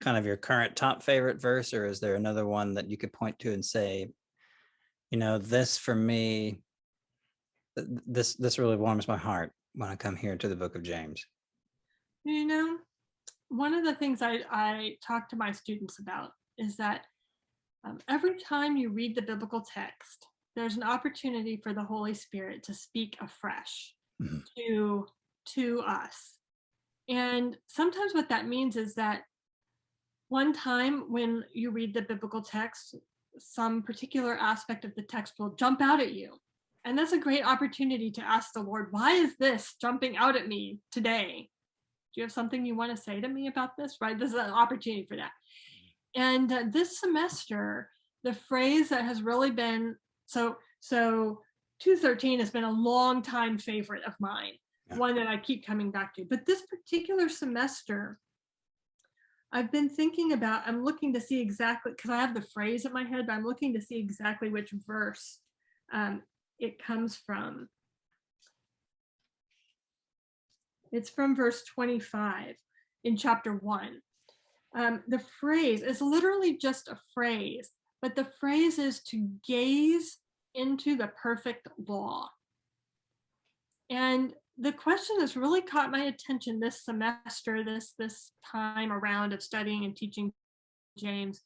kind of your current top favorite verse, or is there another one that you could point to and say, this for me, this really warms my heart when I come here to the book of James? You know, one of the things I talk to my students about is that every time you read the biblical text, there's an opportunity for the Holy Spirit to speak afresh Mhm. to us. And sometimes what that means is that one time when you read the biblical text, some particular aspect of the text will jump out at you. And that's a great opportunity to ask the Lord, why is this jumping out at me today? Do you have something you want to say to me about this? Right? This is an opportunity for that. And this semester, the phrase that has really been so 213 has been a long time favorite of mine, Yeah. one that I keep coming back to. But this particular semester, I've been thinking about, I'm looking to see exactly, because I have the phrase in my head, but I'm looking to see exactly which verse it comes from. It's from verse 25 in chapter 1. The phrase is literally just a phrase, but the phrase is to gaze into the perfect law. And the question that's really caught my attention this semester, this time around of studying and teaching James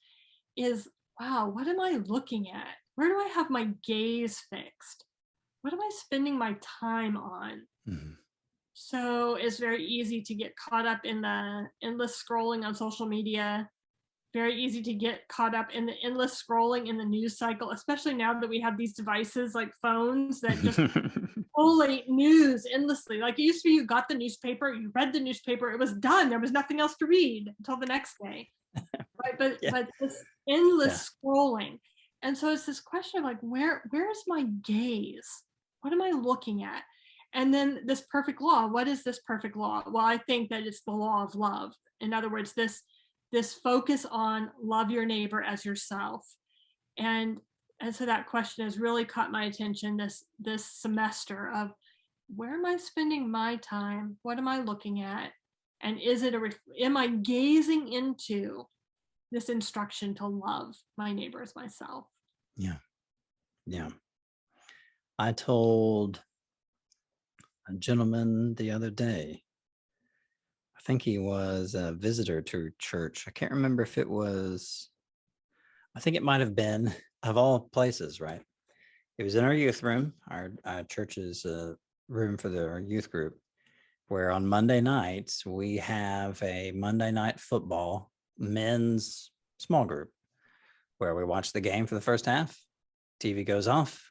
is, wow, what am I looking at? Where do I have my gaze fixed? What am I spending my time on? Mhm. So it's very easy to get caught up in the endless scrolling on social media, very easy to get caught up in the endless scrolling in the news cycle, especially now that we have these devices like phones that just collate news endlessly. Like it used to be, you got the newspaper, you read the newspaper, it was done. There was nothing else to read until the next day. Right. But Yeah. but this Yeah. endless scrolling. And so it's this question of like, where is my gaze? What am I looking at? And then this perfect law. What is this perfect law? Well, I think that it's the law of love. In other words, this focus on love your neighbor as yourself. And so that question has really caught my attention this semester of, where am I spending my time? What am I looking at? And is it am I gazing into this instruction to love my neighbor as myself? Yeah. Yeah. I told a gentleman the other day, I think he was a visitor to church. I can't remember if it was, I think it might have been, of all places, right? It was in our youth room, our church's room for our youth group, where on Monday nights we have a Monday night football men's small group where we watch the game for the first half. TV goes off.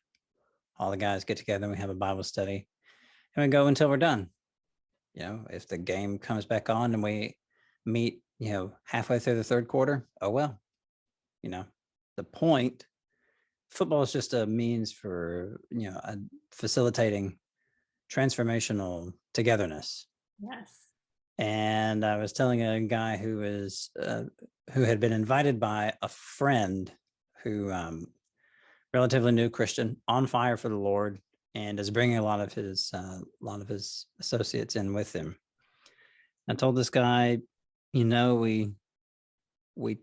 All the guys get together and we have a Bible study and we go until we're done. If the game comes back on and we meet, halfway through the third quarter, oh well. The point, football is just a means for, facilitating transformational togetherness. Yes. And I was telling a guy who had been invited by a friend who, relatively new Christian, on fire for the Lord, and is bringing a lot of his associates in with him. I told this guy, we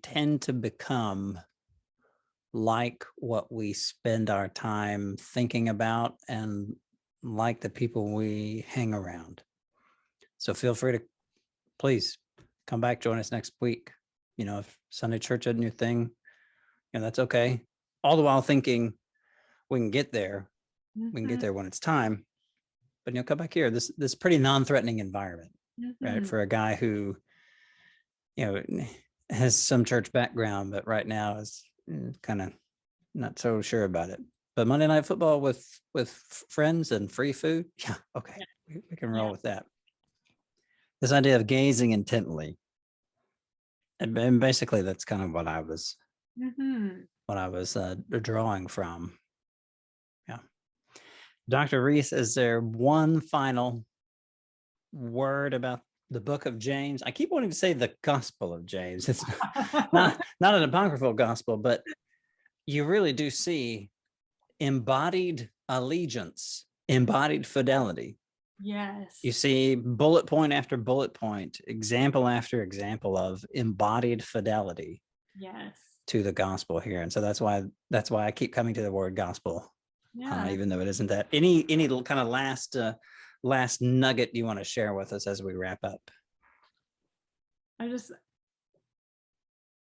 tend to become like what we spend our time thinking about and like the people we hang around. So feel free to please come back, join us next week. If Sunday church isn't your thing, that's okay. All the while thinking we can get there. We can get there when it's time. But come back here. This pretty non-threatening environment, right? For a guy who has some church background, but right now is kind of not so sure about it. But Monday Night Football with friends and free food, yeah, okay, Yeah. we can roll with that. This idea of gazing intently, and basically that's kind of what I was drawing from. Yeah, Dr. Reese, is there one final word about the book of James? I keep wanting to say the Gospel of James. It's not an apocryphal gospel, but you really do see embodied allegiance, embodied fidelity. Yes. You see bullet point after bullet point, example after example of embodied fidelity. Yes. To the gospel here. And so that's why I keep coming to the word gospel. Yeah. Even though it isn't that. Any kind of last nugget you want to share with us as we wrap up?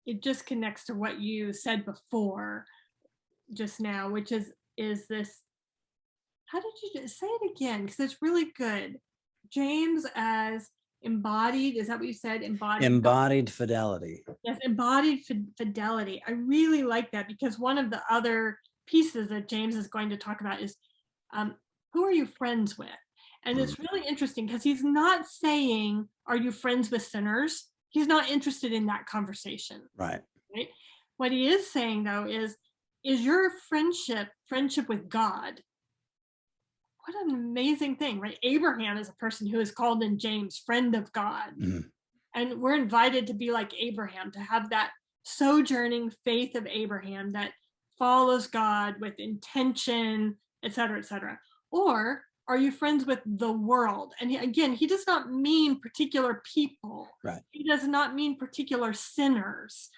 It just connects to what you said before just now, which is this, how did you just say it again? Because it's really good. James as embodied, is that what you said? Embodied fidelity. Yes, embodied fidelity. I really like that, because one of the other pieces that James is going to talk about is who are you friends with? And it's really interesting because he's not saying, are you friends with sinners? He's not interested in that conversation. Right. What he is saying, though, is your friendship with God? What an amazing thing, right? Abraham is a person who is called in James friend of God. And we're invited to be like Abraham, to have that sojourning faith of Abraham that follows God with intention, et cetera, et cetera. Or are you friends with the world? And he does not mean particular people. Right. He does not mean particular sinners.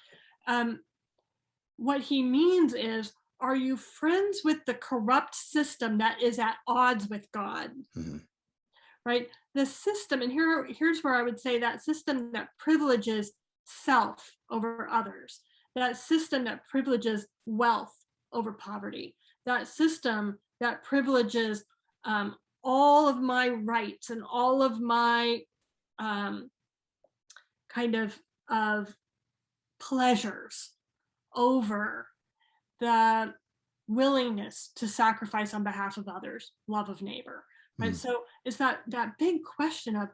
What he means is, are you friends with the corrupt system that is at odds with God? Right? The system, and here's where I would say that system that privileges self over others, that system that privileges wealth over poverty, that system that privileges all of my rights and all of my kind of pleasures over the willingness to sacrifice on behalf of others, love of neighbor, right? So it's that big question of,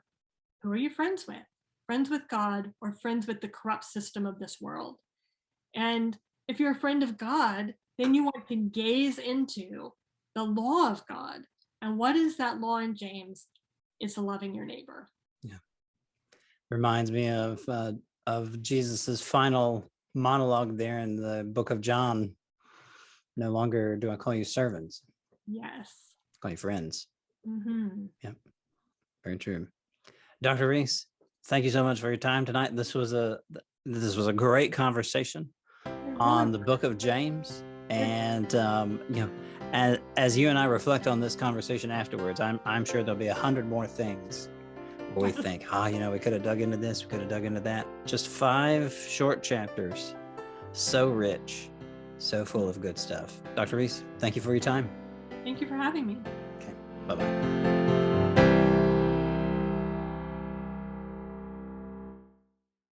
who are you friends with? Friends with God or friends with the corrupt system of this world? And if you're a friend of God, then you want to gaze into the law of God. And what is that law in James? It's loving your neighbor. Yeah. Reminds me of Jesus's final monologue there in the book of John. No longer do I call you servants. Yes. I call you friends. Yeah. Very true. Dr. Reese, thank you so much for your time tonight. This was a great conversation on the book of James. And as you and I reflect on this conversation afterwards, I'm sure there'll be 100 more things where we think, we could have dug into this, we could have dug into that. Just 5 short chapters, so rich, so full of good stuff. Dr. Reese, thank you for your time. Thank you for having me. Okay, bye-bye.